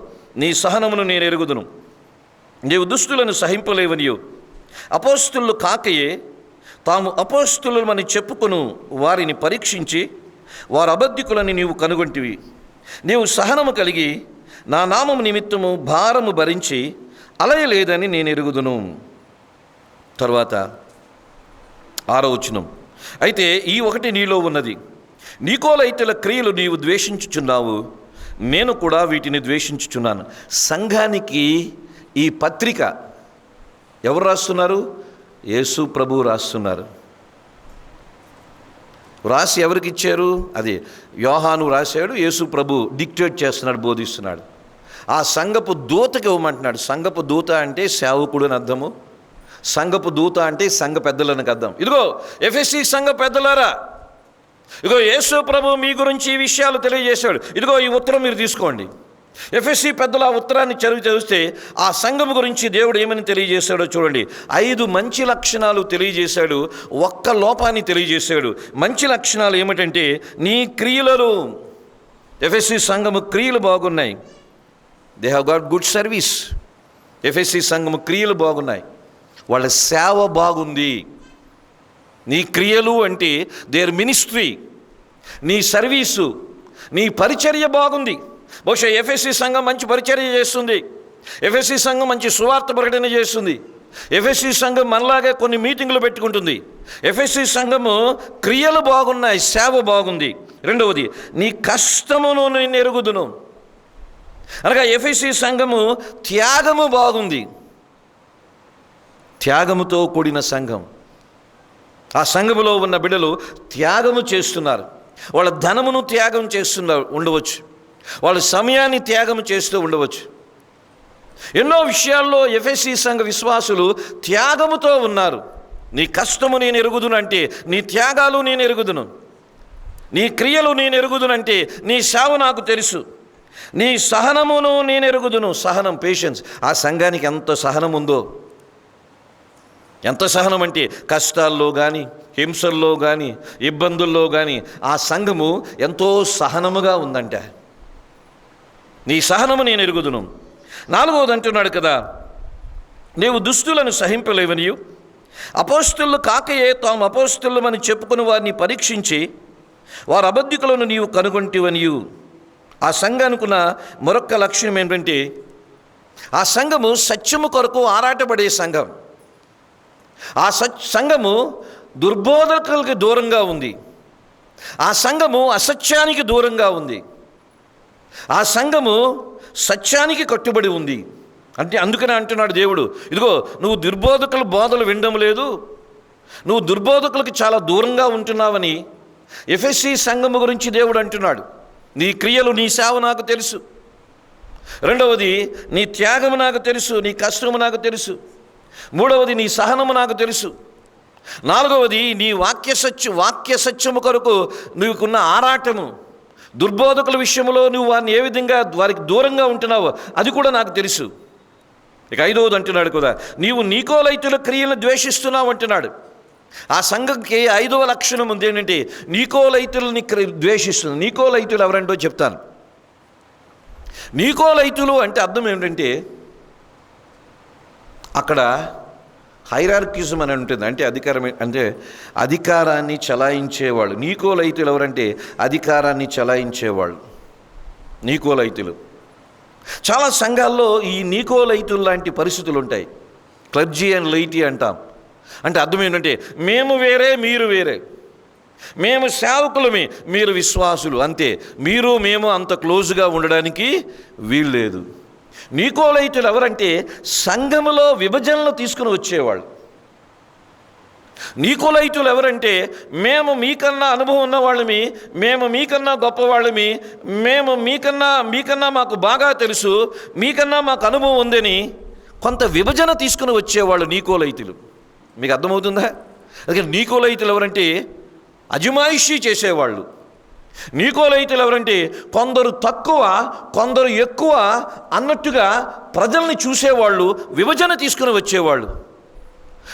Speaker 1: నీ సహనమును నేను ఎరుగుదును. నీవు దుష్టులను సహింపలేవనియు, అపోస్తులు కాకయే తాము అపోస్తులమని చెప్పుకొను వారిని పరీక్షించి వారు అబద్ధికులని నీవు కనుగొంటివి. నీవు సహనము కలిగి నా నామము నిమిత్తము భారము భరించి అలయలేదని నేను ఎరుగుదును. తర్వాత 6వ వచనం: అయితే ఈ ఒకటి నీలో ఉన్నది, నీకోలైతుల క్రియలు నీవు ద్వేషించుచున్నావు, నేను కూడా వీటిని ద్వేషించుచున్నాను. సంఘానికి ఈ పత్రిక ఎవరు రాస్తున్నారు? యేసు ప్రభు రాస్తున్నారు. రాసి ఎవరికి ఇచ్చారు? అది యోహాను రాశాడు, యేసు ప్రభు డిక్టేట్ చేస్తున్నాడు, బోధిస్తున్నాడు. ఆ సంఘపు దూతకి ఇవ్వమంటున్నాడు. సంఘపు దూత అంటే సేవకుడు అని అర్థము. సంఘపు దూత అంటే సంఘ పెద్దలని అర్థం. ఇదిగో ఎఫెసీ సంఘ పెద్దలారా, ఇదిగో యేసు ప్రభు మీ గురించి ఈ విషయాలు తెలియజేశాడు. ఇదిగో ఈ ఉత్తరం మీరు తీసుకోండి. ఎఫెసీ పెద్దలు ఆ ఉత్తరాన్ని చదివిస్తే ఆ సంఘం గురించి దేవుడు ఏమని తెలియజేశాడో చూడండి. 5 మంచి లక్షణాలు తెలియజేశాడు, ఒక్క లోపాన్ని తెలియజేశాడు. మంచి లక్షణాలు ఏమిటంటే, నీ క్రియలను, ఎఫెసీ సంఘము క్రియలు బాగున్నాయి. They have got good service. ఎఫెసీ సంఘము క్రియలు బాగున్నాయి, వాళ్ళ సేవ బాగుంది. నీ క్రియలు అంటే దేర్ మినిస్ట్రీ, నీ సర్వీసు, నీ పరిచర్య బాగుంది. బహుశా ఎఫెసీ సంఘం మంచి పరిచర్య చేస్తుంది. ఎఫెసీ సంఘం మంచి సువార్త ప్రకటన చేస్తుంది. ఎఫెసీ సంఘం మనలాగే కొన్ని మీటింగులు పెట్టుకుంటుంది. ఎఫెసీ సంఘము క్రియలు బాగున్నాయి, సేవ బాగుంది. రెండవది, నీ కష్టమును నేను ఎరుగుదును. అనగా ఎఫెసీ సంఘము త్యాగము బాగుంది, త్యాగముతో కూడిన సంఘం. ఆ సంఘములో ఉన్న బిడ్డలు త్యాగము చేస్తున్నారు. వాళ్ళ ధనమును త్యాగం చేస్తున్నారు ఉండవచ్చు, వాళ్ళ సమయాన్ని త్యాగం చేస్తూ ఉండవచ్చు. ఎన్నో విషయాల్లో ఎఫెసీ సంఘ విశ్వాసులు త్యాగముతో ఉన్నారు. నీ కష్టము నేను ఎరుగుదును అంటే నీ త్యాగాలు నేను ఎరుగుదును, నీ క్రియలు నేను ఎరుగుదునంటే నీ సేవ నాకు తెలుసు, నీ సహనమును నేను ఎరుగుదును. సహనం, పేషెన్స్. ఆ సంఘానికి ఎంత సహనం ఉందో, ఎంత సహనం అంటే కష్టాల్లో కానీ, హింసల్లో కానీ, ఇబ్బందుల్లో కానీ ఆ సంఘము ఎంతో సహనముగా ఉందంట. నీ సహనము నేను ఎరుగుదును. 4వది అంటున్నాడు కదా, నీవు దుష్టులను సహింపలేవనియు, అపోస్తులు కాకయే తాము అపోస్తులమని చెప్పుకుని వారిని పరీక్షించి వారు అబద్ధికులను నీవు కనుగొంటివనియు. ఆ సంఘానికి ఉన్న మరొక లక్షణం ఏంటంటే ఆ సంఘము సత్యము కొరకు ఆరాటపడే సంఘం. ఆ సంఘము దుర్బోధకులకు దూరంగా ఉంది. ఆ సంఘము అసత్యానికి దూరంగా ఉంది. ఆ సంఘము సత్యానికి కట్టుబడి ఉంది. అంటే అందుకనే అంటున్నాడు దేవుడు, ఇదిగో నువ్వు దుర్బోధకుల బోధలు వినడం లేదు, నువ్వు దుర్బోధకులకు చాలా దూరంగా ఉంటున్నావని ఎఫెసీ సంఘము గురించి దేవుడు అంటున్నాడు. నీ క్రియలు, నీ సేవ నాకు తెలుసు. రెండవది, నీ త్యాగము నాకు తెలుసు, నీ కష్టము నాకు తెలుసు. మూడవది, నీ సహనము నాకు తెలుసు. నాలుగవది, నీ వాక్య సత్యము కొరకు నీకున్న ఆరాటము. దుర్బోధకుల విషయంలో నువ్వు వారిని ఏ విధంగా వారికి దూరంగా ఉంటున్నావో అది కూడా నాకు తెలుసు. ఇక ఐదవది అంటున్నాడు కదా, నీవు నీకోలైతుల క్రియలను ద్వేషిస్తున్నావు అంటున్నాడు. ఆ సంఘంకి ఐదవ లక్షణం ఉంది ఏంటంటే నీకోలైతులని ద్వేషిస్తుంది. నీకోలైతులు ఎవరంటో చెప్తాను. నీకోలైతులు అంటే అర్థం ఏమిటంటే అక్కడ హైరార్కిజం అని ఉంటుంది. అంటే అధికారాన్ని చలాయించేవాళ్ళు. నీకోలైతులు ఎవరంటే అధికారాన్ని చలాయించేవాళ్ళు నీకోలైతులు. చాలా సంఘాల్లో ఈ నీకోలైతులు లాంటి పరిస్థితులు ఉంటాయి. క్లర్జీ అండ్ లైటీ అంటాం. అంటే అర్థం ఏంటంటే మేము వేరే, మీరు వేరే, మేము సేవకులమే, మీరు విశ్వాసులు, అంతే, మీరు మేము అంత క్లోజ్గా ఉండడానికి వీల్లేదు. నీకోలైతులు ఎవరంటే సంఘములో విభజనలు తీసుకుని వచ్చేవాళ్ళు. నీకోలైతులు ఎవరంటే మేము మీకన్నా అనుభవం ఉన్నవాళ్ళమి, మేము మీకన్నా గొప్పవాళ్ళమి, మేము మీకన్నా మాకు బాగా తెలుసు, మీకన్నా మాకు అనుభవం ఉందని కొంత విభజన తీసుకుని వచ్చేవాళ్ళు నీకోలైతులు. మీకు అర్థమవుతుందా? అందుకని నీకోలైతులు ఎవరంటే అజమాయిషీ చేసేవాళ్ళు. నీకోలైతులు ఎవరంటే కొందరు తక్కువ, కొందరు ఎక్కువ అన్నట్టుగా ప్రజల్ని చూసేవాళ్ళు, విభజన తీసుకుని వచ్చేవాళ్ళు.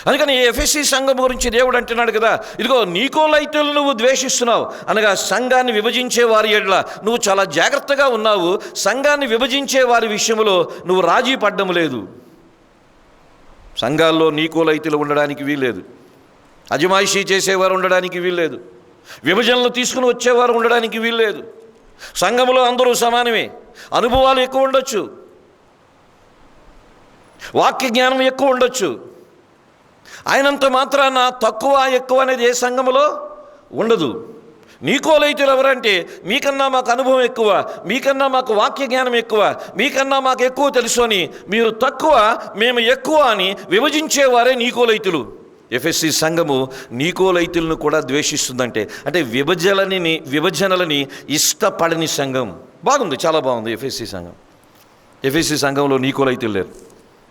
Speaker 1: అందుకని ఎఫెసీ సంఘం గురించి దేవుడు అంటున్నాడు కదా, ఇదిగో నీకోలైతులు నువ్వు ద్వేషిస్తున్నావు అనగా సంఘాన్ని విభజించే వారి ఎడల నువ్వు చాలా జాగ్రత్తగా ఉన్నావు. సంఘాన్ని విభజించే వారి విషయంలో నువ్వు రాజీ పడ్డం లేదు. సంఘాల్లో నీకోలైతులు ఉండడానికి వీల్లేదు, అజమాయిషీ చేసేవారు ఉండడానికి వీల్లేదు, విభజనలు తీసుకుని వచ్చేవారు ఉండడానికి వీల్లేదు. సంఘములో అందరూ సమానమే. అనుభవాలు ఎక్కువ ఉండొచ్చు, వాక్య జ్ఞానం ఎక్కువ ఉండొచ్చు, ఆయనంత మాత్రాన తక్కువ ఎక్కువ అనేది ఏ సంఘములో ఉండదు. నీకోలైతులు ఎవరంటే మీకన్నా మాకు అనుభవం ఎక్కువ, మీకన్నా మాకు వాక్య జ్ఞానం ఎక్కువ, మీకన్నా మాకు ఎక్కువ తెలుసు అని మీరు తక్కువ, మేము ఎక్కువ అని విభజించేవారే నీకోలైతులు. ఎఫెసీ సంఘము నీకోలైతులను కూడా ద్వేషిస్తుందంటే అంటే విభజనలని ఇష్టపడని సంఘం. బాగుంది, చాలా బాగుంది ఎఫెసీ సంఘం. ఎఫెసీ సంఘంలో నీకోలైతులు లేరు.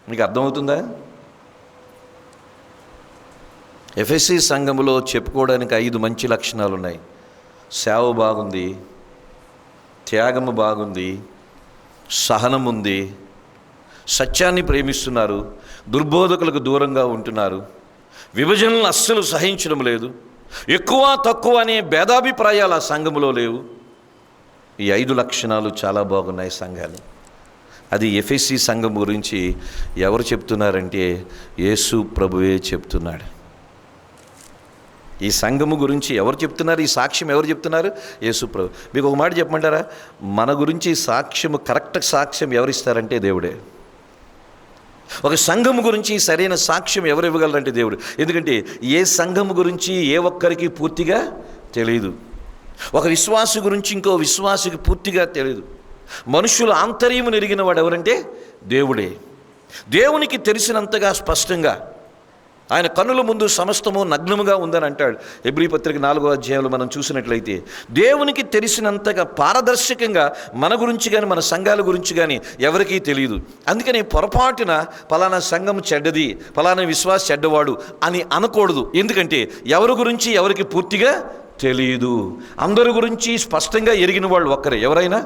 Speaker 1: మీకు అర్థమవుతుందా? ఎఫెసీ సంఘములో చెప్పుకోవడానికి 5 మంచి లక్షణాలు ఉన్నాయి. సేవ బాగుంది, త్యాగము బాగుంది, సహనం ఉంది, సత్యాన్ని ప్రేమిస్తున్నారు, దుర్బోధకులకు దూరంగా ఉంటున్నారు, విభజనలు అస్సలు సహించడం లేదు, ఎక్కువ తక్కువ అనే భేదాభిప్రాయాలు ఆ సంఘములో లేవు. ఈ 5 లక్షణాలు చాలా బాగున్నాయి సంఘాలు. అది ఎఫెసీ సంఘం గురించి ఎవరు చెప్తున్నారంటే యేసు ప్రభువే చెప్తున్నాడు. ఈ సంఘము గురించి ఎవరు చెప్తున్నారు? ఈ సాక్ష్యం ఎవరు చెప్తున్నారు? యేసు ప్రభు. మీకు ఒక మాట చెప్పమంటారా? మన గురించి సాక్ష్యము, కరెక్ట్ సాక్ష్యం ఎవరిస్తారంటే దేవుడే. ఒక సంఘము గురించి సరైన సాక్ష్యం ఎవరు ఇవ్వగలరంటే దేవుడు. ఎందుకంటే ఏ సంఘము గురించి ఏ ఒక్కరికి పూర్తిగా తెలియదు. ఒక విశ్వాసి గురించి ఇంకో విశ్వాసికి పూర్తిగా తెలియదు. మనుషుల ఆంతర్యము ఎరిగిన వాడు ఎవరంటే దేవుడే. దేవునికి తెలిసినంతగా స్పష్టంగా ఆయన కన్నుల ముందు సమస్తము నగ్నముగా ఉందని అంటాడు. హెబ్రీ పత్రిక 4వ అధ్యాయంలో మనం చూసినట్లయితే దేవునికి తెలిసినంతగా పారదర్శకంగా మన గురించి కానీ మన సంఘాల గురించి కానీ ఎవరికీ తెలియదు. అందుకని పొరపాటున ఫలానా సంఘం చెడ్డది, ఫలానా విశ్వాస చెడ్డవాడు అని అనకూడదు. ఎందుకంటే ఎవరి గురించి ఎవరికి పూర్తిగా తెలియదు. అందరి గురించి స్పష్టంగా ఎరిగిన వాళ్ళు ఒక్కరే, ఎవరైనా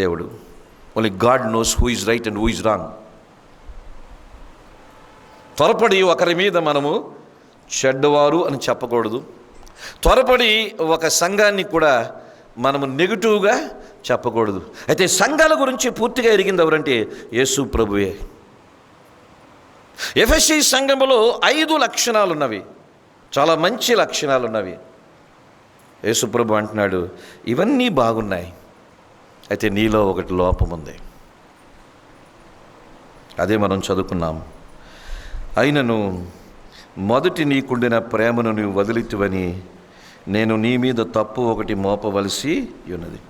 Speaker 1: దేవుడు. Only God knows who is right and who is wrong. త్వరపడి ఒకరి మీద మనము చెడ్డవారు అని చెప్పకూడదు. త్వరపడి ఒక సంఘాన్ని కూడా మనము నెగిటివ్గా చెప్పకూడదు. అయితే సంఘాల గురించి పూర్తిగా ఎరిగింది ఎవరంటే యేసు ప్రభువే. ఎఫెసీ సంఘములో 5 లక్షణాలు ఉన్నవి, చాలా మంచి లక్షణాలు ఉన్నవి. యేసు ప్రభు అంటున్నాడు ఇవన్నీ బాగున్నాయి, అయితే నీలో ఒకటి లోపం ఉంది. అదే మనం చదువుకున్నాం. అయినను మొదటి నీకుండిన ప్రేమను నువ్వు వదిలితివని నేను నీ మీద తప్పు ఒకటి మోపవలసి ఉన్నది.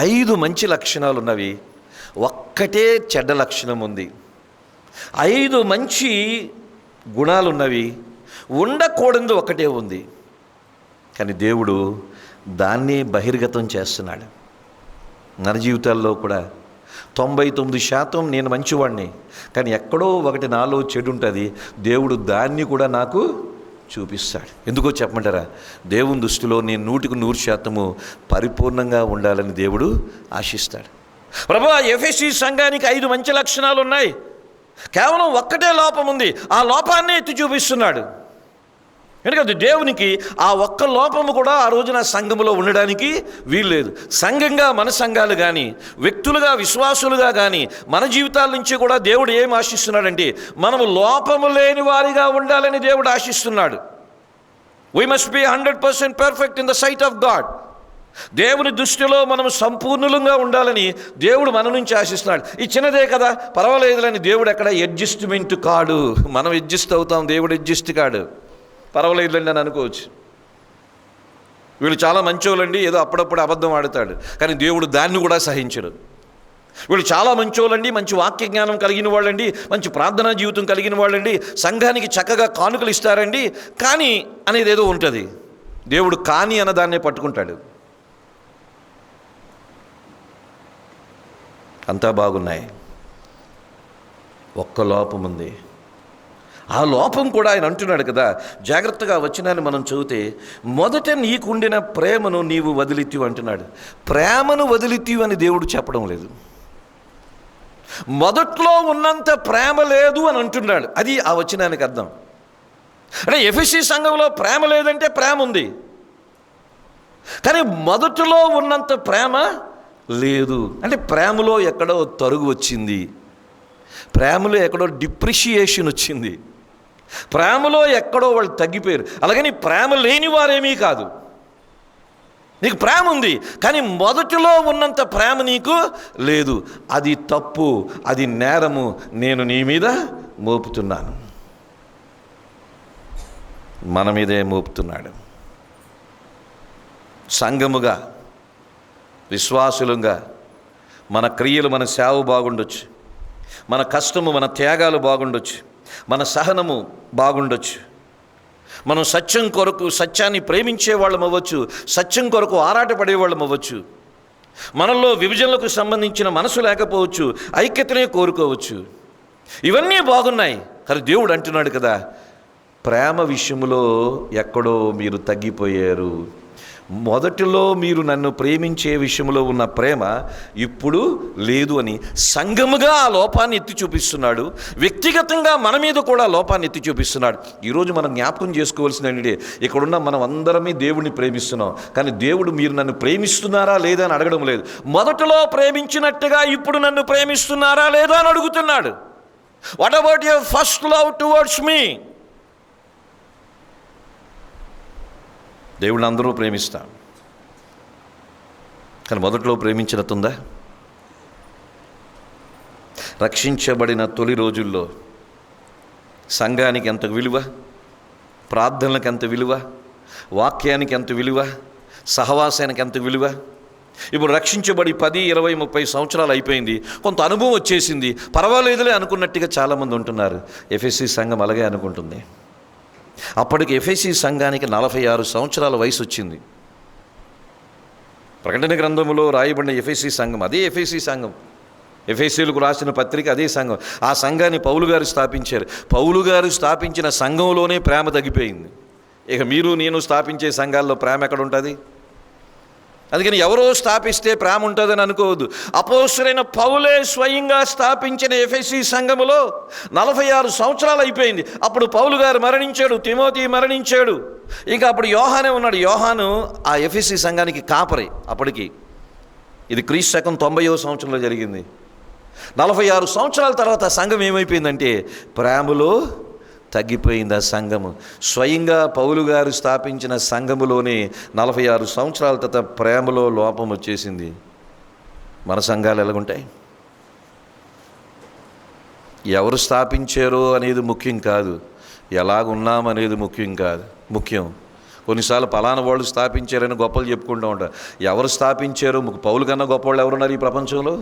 Speaker 1: 5 మంచి లక్షణాలు ఉన్నవి, ఒక్కటే చెడ్డ లక్షణం ఉంది. 5 మంచి గుణాలు ఉన్నవి, ఉండకూడదు ఒకటే ఉంది. కానీ దేవుడు దాన్ని బహిర్గతం చేస్తున్నాడు. మన జీవితాల్లో కూడా 99% నేను మంచివాడిని, కానీ ఎక్కడో ఒకటి నాలో చెడు ఉంటుంది. దేవుడు దాన్ని కూడా నాకు చూపిస్తాడు. ఎందుకో చెప్పమంటారా? దేవుని దృష్టిలో నేను 100% పరిపూర్ణంగా ఉండాలని దేవుడు ఆశిస్తాడు. ప్రభువా, ఎఫెసీ సంఘానికి 5 మంచి లక్షణాలు ఉన్నాయి, కేవలం ఒక్కటే లోపం ఉంది. ఆ లోపాన్ని ఎత్తి చూపిస్తున్నాడు. ఎందుకంటే దేవునికి ఆ ఒక్క లోపము కూడా ఆ రోజున సంఘములో ఉండడానికి వీల్లేదు. సంఘంగా మన సంఘాలు కానీ, వ్యక్తులుగా విశ్వాసులుగా కానీ, మన జీవితాల నుంచి కూడా దేవుడు ఏం ఆశిస్తున్నాడంటే మనము లోపము లేని వారిగా ఉండాలని దేవుడు ఆశిస్తున్నాడు. We must be 100% perfect in the sight of God. దేవుని దృష్టిలో మనము సంపూర్ణులంగా ఉండాలని దేవుడు మన నుంచి ఆశిస్తున్నాడు. ఈ చిన్నదే కదా, పర్వాలేదులని దేవుడు ఎక్కడ అడ్జస్ట్మెంట్ కాడు. మనం అడ్జస్ట్ అవుతాం, దేవుడు అడ్జస్ట్ కాడు. పర్వాలేదులండి అని అనుకోవచ్చు. వీళ్ళు చాలా మంచోళ్ళండి, ఏదో అప్పుడప్పుడు అబద్ధం ఆడతాడు, కానీ దేవుడు దాన్ని కూడా సహించడు. వీళ్ళు చాలా మంచోళ్ళండి, మంచి వాక్య జ్ఞానం కలిగిన వాళ్ళండి, మంచి ప్రార్థనా జీవితం కలిగిన వాళ్ళండి, సంఘానికి చక్కగా కానుకలు ఇస్తారండి, కానీ అనేది ఏదో ఉంటుంది. దేవుడు కానీ అన్నదాన్నే పట్టుకుంటాడు. అంతా బాగున్నాయి, ఒక్క లోపం ఉంది. ఆ లోపం కూడా ఆయన అంటున్నాడు కదా. జాగ్రత్తగా వచనాన్ని మనం చదివితే, మొదట నీకుండిన ప్రేమను నీవు వదిలితివి అంటున్నాడు. ప్రేమను వదిలితివి అని దేవుడు చెప్పడం లేదు. మొదట్లో ఉన్నంత ప్రేమ లేదు అని అంటున్నాడు. అది ఆ వచనానికి అర్థం. అంటే ఎఫెసీ సంఘంలో ప్రేమ లేదంటే ప్రేమ ఉంది, కానీ మొదట్లో ఉన్నంత ప్రేమ లేదు. అంటే ప్రేమలో ఎక్కడో తరుగు వచ్చింది, ప్రేమలో ఎక్కడో డిప్రిషియేషన్ వచ్చింది, ప్రేమలో ఎక్కడో వాళ్ళు తగ్గిపోయారు. అలాగని ప్రేమ లేని వారేమీ కాదు. నీకు ప్రేమ ఉంది, కానీ మొదటిలో ఉన్నంత ప్రేమ నీకు లేదు. అది తప్పు, అది నేరము, నేను నీ మీద మోపుతున్నాను. మన మీదే మోపుతున్నాడు. సంఘముగా, విశ్వాసులుగా మన క్రియలు, మన సేవ బాగుండొచ్చు, మన కష్టము, మన త్యాగాలు బాగుండొచ్చు, మన సహనము బాగుండొచ్చు, మనం సత్యం కొరకు, సత్యాన్ని ప్రేమించే వాళ్ళం అవ్వచ్చు, సత్యం కొరకు ఆరాటపడేవాళ్ళం అవ్వచ్చు, మనలో విభజనలకు సంబంధించిన మనసు లేకపోవచ్చు, ఐక్యతనే కోరుకోవచ్చు. ఇవన్నీ బాగున్నాయి, కానీ దేవుడు అంటున్నాడు కదా, ప్రేమ విషయంలో ఎక్కడో మీరు తగ్గిపోయారు. మొదటిలో మీరు నన్ను ప్రేమించే విషయంలో ఉన్న ప్రేమ ఇప్పుడు లేదు అని సంఘముగా ఆ లోపాన్ని ఎత్తి చూపిస్తున్నాడు. వ్యక్తిగతంగా మన మీద కూడా లోపాన్ని ఎత్తి చూపిస్తున్నాడు. ఈరోజు మనం జ్ఞాపకం చేసుకోవాల్సిందంటే, ఇక్కడున్న మనం అందరమే దేవుడిని ప్రేమిస్తున్నాం, కానీ దేవుడు మీరు నన్ను ప్రేమిస్తున్నారా లేదా అని అడగడం లేదు. మొదటిలో ప్రేమించినట్టుగా ఇప్పుడు నన్ను ప్రేమిస్తున్నారా లేదా అని అడుగుతున్నాడు. What about your first love towards me? దేవుడిని అందరూ ప్రేమిస్తాం, కానీ మొదట్లో ప్రేమించినట్టుందా? రక్షించబడిన తొలి రోజుల్లో సంఘానికి ఎంత విలువ, ప్రార్థనలకు ఎంత విలువ, వాక్యానికి ఎంత విలువ, సహవాసానికి ఎంత విలువ. ఇప్పుడు రక్షించబడి 10, 20, 30 సంవత్సరాలు అయిపోయింది, కొంత అనుభవం వచ్చేసింది, పర్వాలేదులే అనుకున్నట్టుగా చాలామంది ఉంటున్నారు. ఎఫెసీ సంఘం అలాగే అనుకుంటుంది. అప్పటికి ఎఫెసీ సంఘానికి 46 సంవత్సరాల వయసు వచ్చింది. ప్రకటన గ్రంథములో రాయబడిన ఎఫెసీ సంఘం అదే ఎఫెసీ సంఘం. ఎఫెసీలకు రాసిన పత్రిక అదే సంఘం. ఆ సంఘాన్ని పౌలు గారు స్థాపించారు. పౌలు గారు స్థాపించిన సంఘంలోనే ప్రేమ తగ్గిపోయింది. ఇక మీరు నేను స్థాపించే సంఘాల్లో ప్రేమ ఎక్కడ ఉంటుంది? అందుకని ఎవరో స్థాపిస్తే ప్రేమ ఉంటుందని అనుకోవద్దు. అపోస్తలుడైన పౌలే స్వయంగా స్థాపించిన ఎఫెసీ సంఘములో 46 సంవత్సరాలు అయిపోయింది. అప్పుడు పౌలు గారు మరణించాడు, తిమోతి మరణించాడు, ఇంకా అప్పుడు యోహానే ఉన్నాడు. యోహాను ఆ ఎఫెసీ సంఘానికి కాపరి. అప్పటికి ఇది క్రీస్తు శకం 90వ సంవత్సరంలో జరిగింది. 46 సంవత్సరాల తర్వాత ఆ సంఘం ఏమైపోయిందంటే ప్రేమలో తగ్గిపోయింది. ఆ సంఘము స్వయంగా పౌలు గారు స్థాపించిన సంఘములోనే 46 సంవత్సరాల తర్వాత ప్రేమలో లోపం వచ్చేసింది. మన సంఘాలు ఎలాగుంటాయి? ఎవరు స్థాపించారో అనేది ముఖ్యం కాదు, ఎలాగున్నామనేది ముఖ్యం కాదు. ముఖ్యం కొన్నిసార్లు పలానా వాళ్ళు స్థాపించారని గొప్పలు చెప్పుకుంటూ ఉంటారు. ఎవరు స్థాపించారో, పౌలు కన్నా గొప్పవాళ్ళు ఎవరున్నారు ఈ ప్రపంచంలో?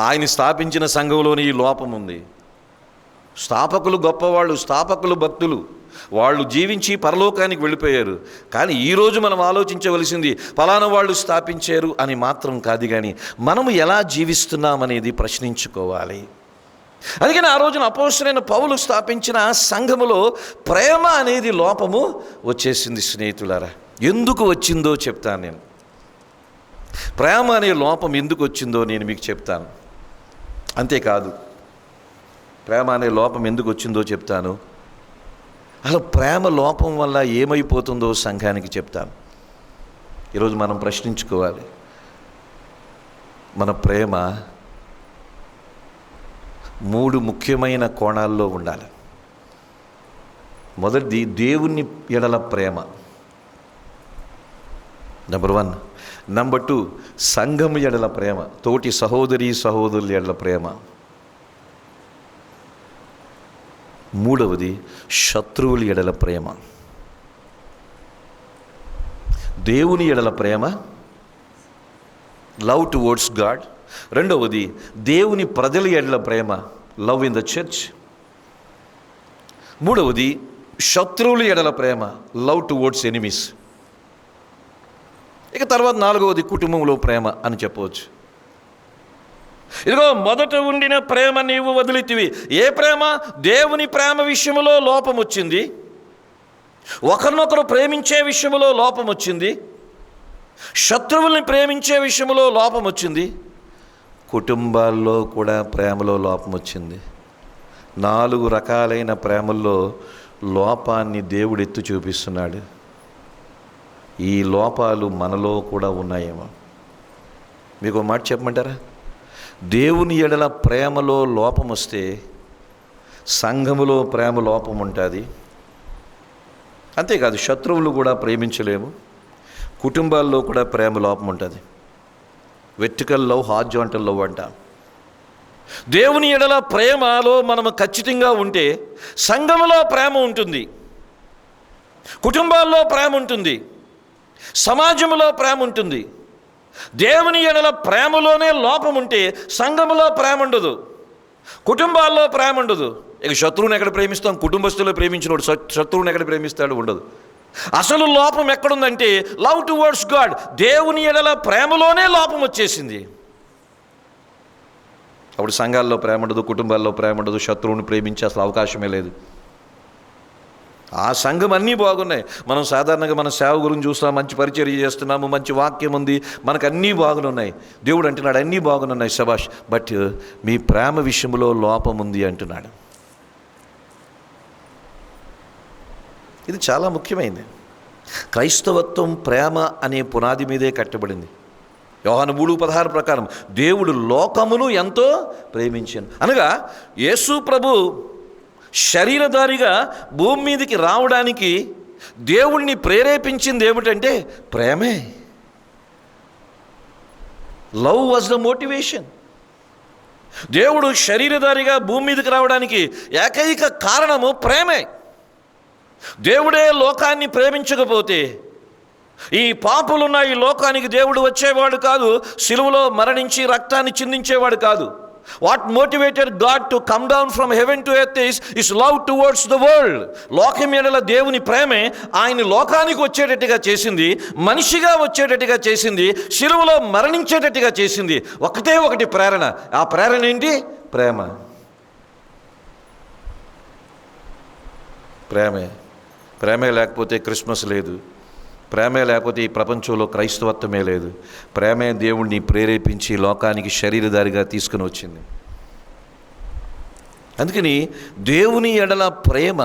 Speaker 1: ఆయన స్థాపించిన సంఘంలోని ఈ లోపం ఉంది. స్థాపకులు గొప్పవాళ్ళు, స్థాపకులు భక్తులు, వాళ్ళు జీవించి పరలోకానికి వెళ్ళిపోయారు. కానీ ఈరోజు మనం ఆలోచించవలసింది పలానా వాళ్ళు స్థాపించారు అని మాత్రం కాదు, కానీ మనము ఎలా జీవిస్తున్నామనేది ప్రశ్నించుకోవాలి. అందుకని ఆ రోజున అపోస్తలుడైన పౌలు స్థాపించిన సంఘములో ప్రేమ అనేది లోపము వచ్చేసింది. స్నేహితులారా, ఎందుకు వచ్చిందో చెప్తాను నేను. ప్రేమ అనే లోపం ఎందుకు వచ్చిందో నేను మీకు చెప్తాను. అంతేకాదు, ప్రేమ అనే లోపం ఎందుకు వచ్చిందో చెప్తాను. అసలు ప్రేమ లోపం వల్ల ఏమైపోతుందో సంఘానికి చెప్తాను. ఈరోజు మనం ప్రశ్నించుకోవాలి, మన ప్రేమ 3 ముఖ్యమైన కోణాల్లో ఉండాలి. మొదటిది దేవుని ఎడల ప్రేమ, నెంబర్ 1. నెంబర్ 2 సంఘం ఎడల ప్రేమ, తోటి సహోదరుల ఎడల ప్రేమ. 3వది శత్రువుల ఎడల ప్రేమ. దేవుని ఎడల ప్రేమ, లవ్ టువర్డ్స్ గాడ్. 2వది దేవుని ప్రజల ఎడల ప్రేమ, లవ్ ఇన్ ద చర్చ్. 3వది శత్రువుల ఎడల ప్రేమ, లవ్ టువర్డ్స్ ఎనిమీస్. ఇక తర్వాత 4వది కుటుంబంలో ప్రేమ అని చెప్పవచ్చు. ఇదిగో మొదట ఉండిన ప్రేమ నీవు వదిలితివి. ఏ ప్రేమ? దేవుని ప్రేమ విషయంలో లోపం వచ్చింది, ఒకరినొకరు ప్రేమించే విషయంలో లోపం వచ్చింది, శత్రువుల్ని ప్రేమించే విషయంలో లోపం వచ్చింది, కుటుంబాల్లో కూడా ప్రేమలో లోపం వచ్చింది. 4 రకాలైన ప్రేమల్లో లోపాన్ని దేవుడు ఎత్తి చూపిస్తున్నాడు. ఈ లోపాలు మనలో కూడా ఉన్నాయేమో. మీకు ఒక మాట చెప్పమంటారా? దేవుని ఎడల ప్రేమలో లోపం వస్తే సంఘములో ప్రేమ లోపం ఉంటుంది. అంతేకాదు, శత్రువులు కూడా ప్రేమించలేము, కుటుంబాల్లో కూడా ప్రేమ లోపం ఉంటుంది. వెర్టికల్ లవ్, హారిజాంటల్ లవ్ అంట. దేవుని ఎడల ప్రేమలో మనము ఖచ్చితంగా ఉంటే సంఘములో ప్రేమ ఉంటుంది, కుటుంబాల్లో ప్రేమ ఉంటుంది, సమాజంలో ప్రేమ ఉంటుంది. దేవుని ఎడల ప్రేమలోనే లోపం ఉంటే సంఘములో ప్రేమ ఉండదు, కుటుంబాల్లో ప్రేమ ఉండదు. ఇక శత్రువుని ఎక్కడ ప్రేమిస్తాం? కుటుంబస్తులు ప్రేమించినోడు శత్రువుని ఎక్కడ ప్రేమిస్తాడు? ఉండదు. అసలు లోపం ఎక్కడుందంటే లవ్ టువర్డ్స్ గాడ్. దేవుని ఎడల ప్రేమలోనే లోపం వచ్చేసింది. అప్పుడు సంఘాల్లో ప్రేమ ఉండదు, కుటుంబాల్లో ప్రేమ ఉండదు, శత్రువుని ప్రేమించే అసలు అవకాశమే లేదు. ఆ సంఘం అన్నీ బాగున్నాయి. మనం సాధారణంగా మన సేవ గురించి చూస్తున్నాం, మంచి పరిచర్య చేస్తున్నాము, మంచి వాక్యం ఉంది, మనకు అన్నీ బాగున్నాయి. దేవుడు అంటున్నాడు అన్నీ బాగున్నాయి శబాష్, బట్ మీ ప్రేమ విషయంలో లోపం ఉంది అంటున్నాడు. ఇది చాలా ముఖ్యమైనది. క్రైస్తవత్వం ప్రేమ అనే పునాది మీదే కట్టబడింది. యోహాను 3:16 ప్రకారం దేవుడు లోకమును ఎంతో ప్రేమించాను అనగా యేసు ప్రభు శరీరధారిగా భూమి మీదకి రావడానికి దేవుణ్ణి ప్రేరేపించింది ఏమిటంటే ప్రేమే. Love was the motivation. దేవుడు శరీరధారిగా భూమి మీదకి రావడానికి ఏకైక కారణము ప్రేమే. దేవుడే లోకాన్ని ప్రేమించకపోతే ఈ పాపులున్న ఈ లోకానికి దేవుడు వచ్చేవాడు కాదు, సిలువలో మరణించి రక్తాన్ని చిందించేవాడు కాదు. What motivated God to come down from heaven to earth is love towards the world. లోకం ఎడల దేవుని ప్రేమే ఆయన లోకానికి వచ్చేటట్టుగా చేసింది, మనిషిగా వచ్చేటట్టుగా చేసింది, సిలువలో మరణించేటట్టుగా చేసింది. ఒకటి ప్రేరణ. ఆ ప్రేరణ ఏంటి? ప్రేమ. ప్రేమే లేకపోతే క్రిస్మస్ లేదు, ప్రేమే లేకపోతే ఈ ప్రపంచంలో క్రైస్తవత్వమే లేదు. ప్రేమే దేవుణ్ణి ప్రేరేపించి లోకానికి శరీరధారిగా తీసుకుని వచ్చింది. అందుకని దేవుని ఎడల ప్రేమ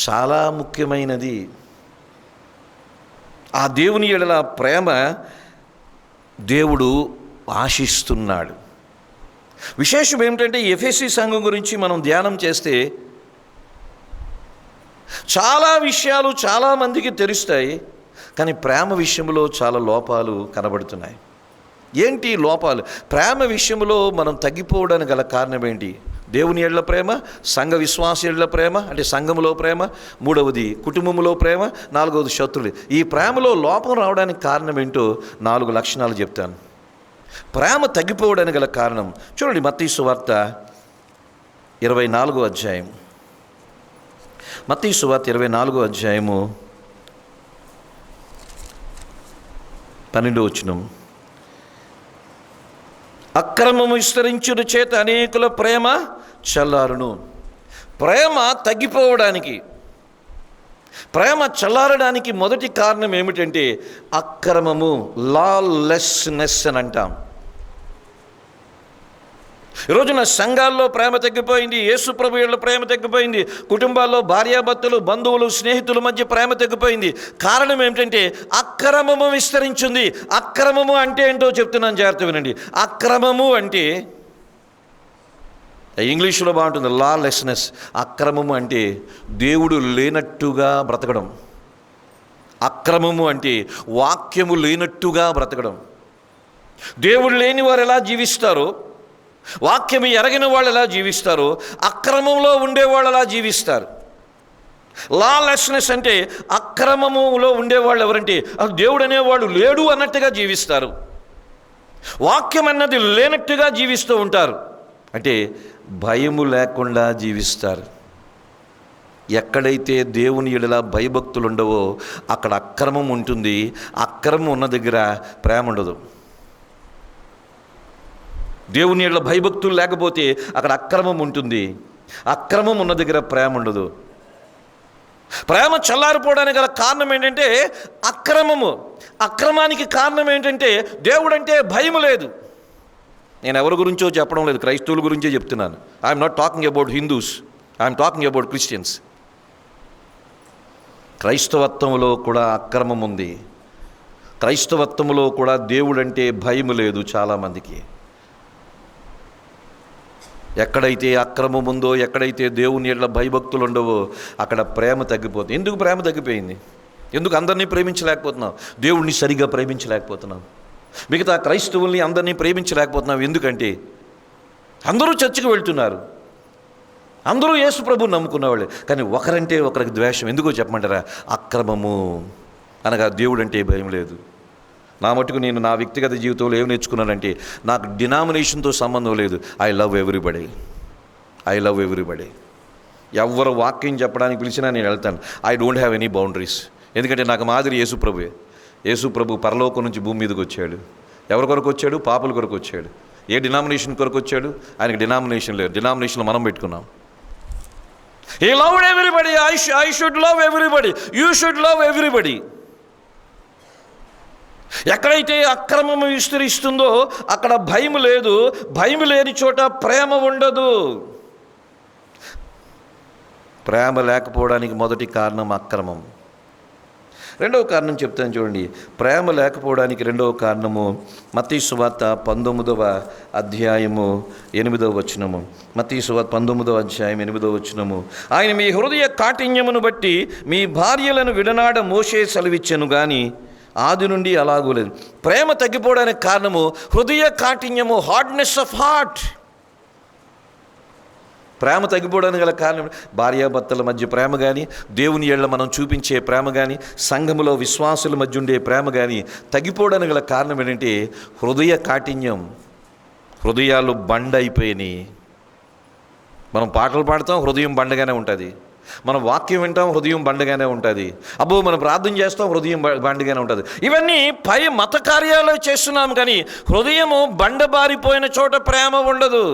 Speaker 1: చాలా ముఖ్యమైనది. ఆ దేవుని ఎడల ప్రేమ దేవుడు ఆశిస్తున్నాడు. విశేషం ఏమిటంటే ఎఫెసీ సంఘం గురించి మనం ధ్యానం చేస్తే చాలా విషయాలు చాలామందికి తెలుస్తాయి, కానీ ప్రేమ విషయంలో చాలా లోపాలు కనబడుతున్నాయి. ఏంటి లోపాలు? ప్రేమ విషయంలో మనం తగ్గిపోవడానికి గల కారణం ఏంటి? దేవుని ఎడల ప్రేమ, సంఘ విశ్వాస ఎడల ప్రేమ, అంటే సంఘములో ప్రేమ, మూడవది కుటుంబంలో ప్రేమ, నాలుగవది శత్రువులు. ఈ ప్రేమలో లోపం రావడానికి కారణం ఏంటో 4 లక్షణాలు చెప్తాను. ప్రేమ తగ్గిపోవడానికి గల కారణం చూడండి, మత్తయి సువార్త 24వ అధ్యాయం. మత్తయి సువార్త 24వ అధ్యాయము 12వ వచనం. అక్రమము విస్తరించుట చేత అనేకుల ప్రేమ చల్లారును. ప్రేమ తగ్గిపోవడానికి, ప్రేమ చల్లారడానికి మొదటి కారణం ఏమిటంటే అక్రమము, లాలెస్నెస్ అని అంటాం. ఈరోజున సంఘాల్లో ప్రేమ తగ్గిపోయింది, యేసు ప్రభు యేళ్ళ ప్రేమ తగ్గిపోయింది, కుటుంబాల్లో భార్యాభర్తలు, బంధువులు, స్నేహితుల మధ్య ప్రేమ తగ్గిపోయింది. కారణం ఏమిటంటే అక్రమము విస్తరించింది. అక్రమము అంటే ఏంటో చెప్తున్నాను, జాగ్రత్త వినండి. అక్రమము అంటే ఇంగ్లీష్లో బాగుంటుంది, లాలెస్నెస్. అక్రమము అంటే దేవుడు లేనట్టుగా బ్రతకడం. అక్రమము అంటే వాక్యము లేనట్టుగా బ్రతకడం. దేవుడు లేని వారు ఎలా జీవిస్తారో, వాక్యము ఎరగిన వాళ్ళు ఎలా జీవిస్తారో, అక్రమంలో ఉండేవాళ్ళు ఎలా జీవిస్తారు. లాలెస్నెస్ అంటే అక్రమములో ఉండేవాళ్ళు ఎవరంటే దేవుడు అనేవాడు లేడు అన్నట్టుగా జీవిస్తారు. వాక్యం అన్నది లేనట్టుగా జీవిస్తూ ఉంటారు. అంటే భయము లేకుండా జీవిస్తారు. ఎక్కడైతే దేవుని ఎడల భయభక్తులు ఉండవో అక్కడ అక్రమం ఉంటుంది. అక్రమం ఉన్న దగ్గర ప్రేమ ఉండదు. దేవుని ఎడల భయభక్తులు లేకపోతే అక్కడ అక్రమం ఉంటుంది. అక్రమం ఉన్న దగ్గర ప్రేమ ఉండదు. ప్రేమ చల్లారిపోవడానికి గల కారణం ఏంటంటే అక్రమము. అక్రమానికి కారణం ఏంటంటే దేవుడంటే భయం లేదు. నేను ఎవరి గురించో చెప్పడం లేదు, క్రైస్తవుల గురించే చెప్తున్నాను. I'm not talking about Hindus, I'm talking about Christians. క్రైస్తవత్వంలో కూడా అక్రమం ఉంది. క్రైస్తవత్వంలో కూడా దేవుడంటే భయం లేదు చాలామందికి. ఎక్కడైతే అక్రమం ఉందో, ఎక్కడైతే దేవుని ఎడల భయభక్తులు ఉండవో అక్కడ ప్రేమ తగ్గిపోతుంది. ఎందుకు ప్రేమ తగ్గిపోయింది? ఎందుకు అందరినీ ప్రేమించలేకపోతున్నాం? దేవుణ్ణి సరిగా ప్రేమించలేకపోతున్నాం. మిగతా క్రైస్తవుల్ని అందరినీ ప్రేమించలేకపోతున్నాం. ఎందుకంటే అందరూ చర్చికి వెళ్తున్నారు, అందరూ యేసు ప్రభువుని నమ్ముకున్నవాళ్ళే, కానీ ఒకరంటే ఒకరికి ద్వేషం. ఎందుకో చెప్పమంటారా? అక్రమము అనగా దేవుడంటే భయం లేదు. నా మటుకు నేను నా వ్యక్తిగత జీవితంలో ఏమి నేర్చుకున్నానంటే నాకు డినామినేషన్తో సంబంధం లేదు. I love everybody. I love everybody. ఎవరు వాక్యం చెప్పడానికి పిలిచినా నేను వెళ్తాను. I don't have any boundaries. ఎందుకంటే నాకు మాదిరి యేసు ప్రభువే. యేసు ప్రభు పరలోకం నుంచి భూమి మీదకి వచ్చాడు. ఎవరి కొరకు వచ్చాడు? పాపుల కొరకు వచ్చాడు. ఏ డినామినేషన్ కొరకు వచ్చాడు? ఆయనకి డినామినేషన్ లేదు. డినామినేషన్లో మనం పెట్టుకున్నాం. He loved everybody. I should love everybody. You should love everybody. ఎక్కడైతే అక్రమము విస్తరిస్తుందో అక్కడ భయం లేదు. భయం లేని చోట ప్రేమ ఉండదు. ప్రేమ లేకపోవడానికి మొదటి కారణం అక్రమం. రెండవ కారణం చెప్తాను చూడండి. ప్రేమ లేకపోవడానికి రెండవ కారణము మత్తయి సువార్త 19వ అధ్యాయము 8వ వచనము. మత్తయి సువార్త 19వ అధ్యాయం 8వ వచనము. ఆయన మీ హృదయ కాఠిన్యమును బట్టి మీ భార్యలను విడనాడ మోషే సెలవిచ్చెను గాని ఆది నుండి అలాగూ లేదు. ప్రేమ తగ్గిపోవడానికి కారణము హృదయ కాఠిన్యము, హార్డ్నెస్ ఆఫ్ హార్ట్. ప్రేమ తగ్గిపోవడానికి గల కారణం భార్యాభర్తల మధ్య ప్రేమ కానీ, దేవుని ఎడల మనం చూపించే ప్రేమ కానీ, సంఘములో విశ్వాసుల మధ్య ఉండే ప్రేమ కానీ తగ్గిపోవడానికి గల కారణం ఏంటంటే హృదయ కాఠిన్యం. హృదయాలు బండ అయిపోయినాయి. మనం పాటలు పాడతాం, హృదయం బండగానే ఉంటుంది. మనం వాక్యం వింటాం, హృదయం బండగానే ఉంటుంది. అబ్బో మనం ప్రార్థన చేస్తాం, హృదయం బండగానే ఉంటుంది. ఇవన్నీ పై మత కార్యాలు చేస్తున్నాం, కానీ హృదయము బండబారిపోయిన చోట ప్రేమ ఉండదు.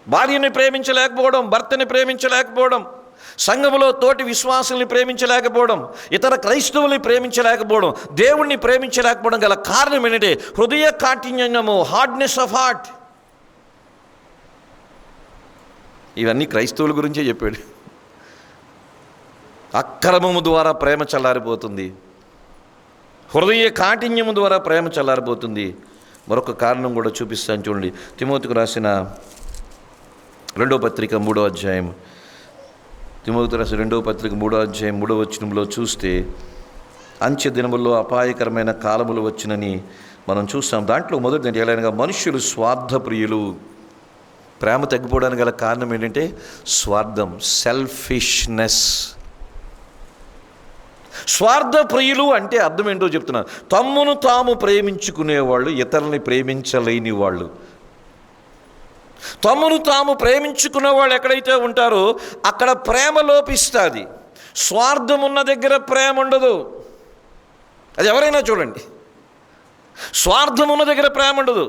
Speaker 1: భార్యని ప్రేమించలేకపోవడం, భర్తని ప్రేమించలేకపోవడం, సంఘములో తోటి విశ్వాసుల్ని ప్రేమించలేకపోవడం, ఇతర క్రైస్తవుల్ని ప్రేమించలేకపోవడం, దేవుణ్ణి ప్రేమించలేకపోవడం గల కారణం ఏంటంటే హృదయ కాఠిన్యము, హార్డ్నెస్ ఆఫ్ హార్ట్. ఇవన్నీ క్రైస్తవుల గురించే చెప్పాడు. అక్రమము ద్వారా ప్రేమ చల్లారిపోతుంది. హృదయ కాఠిన్యము ద్వారా ప్రేమ చల్లారిపోతుంది. మరొక కారణం కూడా చూపిస్తాను చూడండి. తిమోతికి రాసిన 2వ పత్రిక 3వ అధ్యాయం. తిమోతికి రాసిన 2వ పత్రిక 3వ అధ్యాయం 3వ వచనంలో చూస్తే, అంత్య దినముల్లో అపాయకరమైన కాలములు వచ్చినని మనం చూస్తాం. దాంట్లో మొదటి ఎలాగనగా మనుష్యులు స్వార్థప్రియులు. ప్రేమ తగ్గిపోవడానికి గల కారణం ఏంటంటే స్వార్థం, సెల్ఫిష్నెస్. స్వార్థప్రియులు అంటే అర్థం ఏంటో చెప్తున్నారు. తమ్మును తాము ప్రేమించుకునేవాళ్ళు, ఇతరుల్ని ప్రేమించలేని వాళ్ళు. తమ్మును తాము ప్రేమించుకునే వాళ్ళు ఎక్కడైతే ఉంటారో అక్కడ ప్రేమ లోపిస్తుంది. స్వార్థం ఉన్న దగ్గర ప్రేమ ఉండదు. అది ఎవరైనా చూడండి, స్వార్థం ఉన్న దగ్గర ప్రేమ ఉండదు.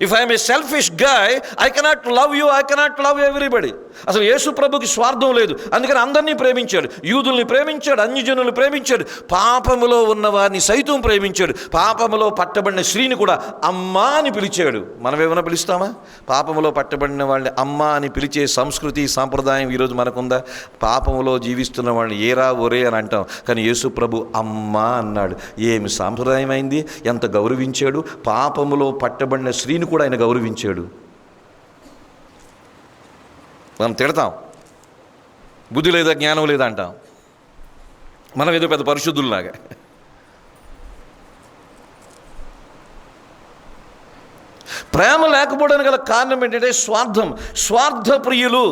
Speaker 1: If I'm a selfish guy, I cannot love you, I cannot love everybody. అసలు యేసు ప్రభుకి స్వార్థం లేదు, అందుకని అందరినీ ప్రేమించాడు. యూదుల్ని ప్రేమించాడు, అన్యజనుల్ని ప్రేమించాడు, పాపములో ఉన్నవారిని సైతం ప్రేమించాడు. పాపములో పట్టబడిన స్త్రీని కూడా అమ్మా అని పిలిచాడు. మనం ఏమైనా పిలుస్తామా? పాపములో పట్టబడిన వాళ్ళని అమ్మా అని పిలిచే సంస్కృతి సాంప్రదాయం ఈరోజు మనకుందా? పాపములో జీవిస్తున్న వాళ్ళని ఏరా ఒరే అని అంటాం, కానీ యేసు ప్రభు అమ్మా అన్నాడు. ఏమి సాంప్రదాయం అయింది! ఎంత గౌరవించాడు! పాపములో పట్టబడిన స్త్రీని కూడా ఆయన గౌరవించాడు. మనం తిడతాం, బుద్ధి లేదా, జ్ఞానం లేదా అంటాం. మనం ఏదో పెద్ద పరిశుద్ధుల్లాగా. ప్రేమ లేకపోవడానికి గల కారణం ఏంటంటే స్వార్థం. స్వార్థప్రియులు,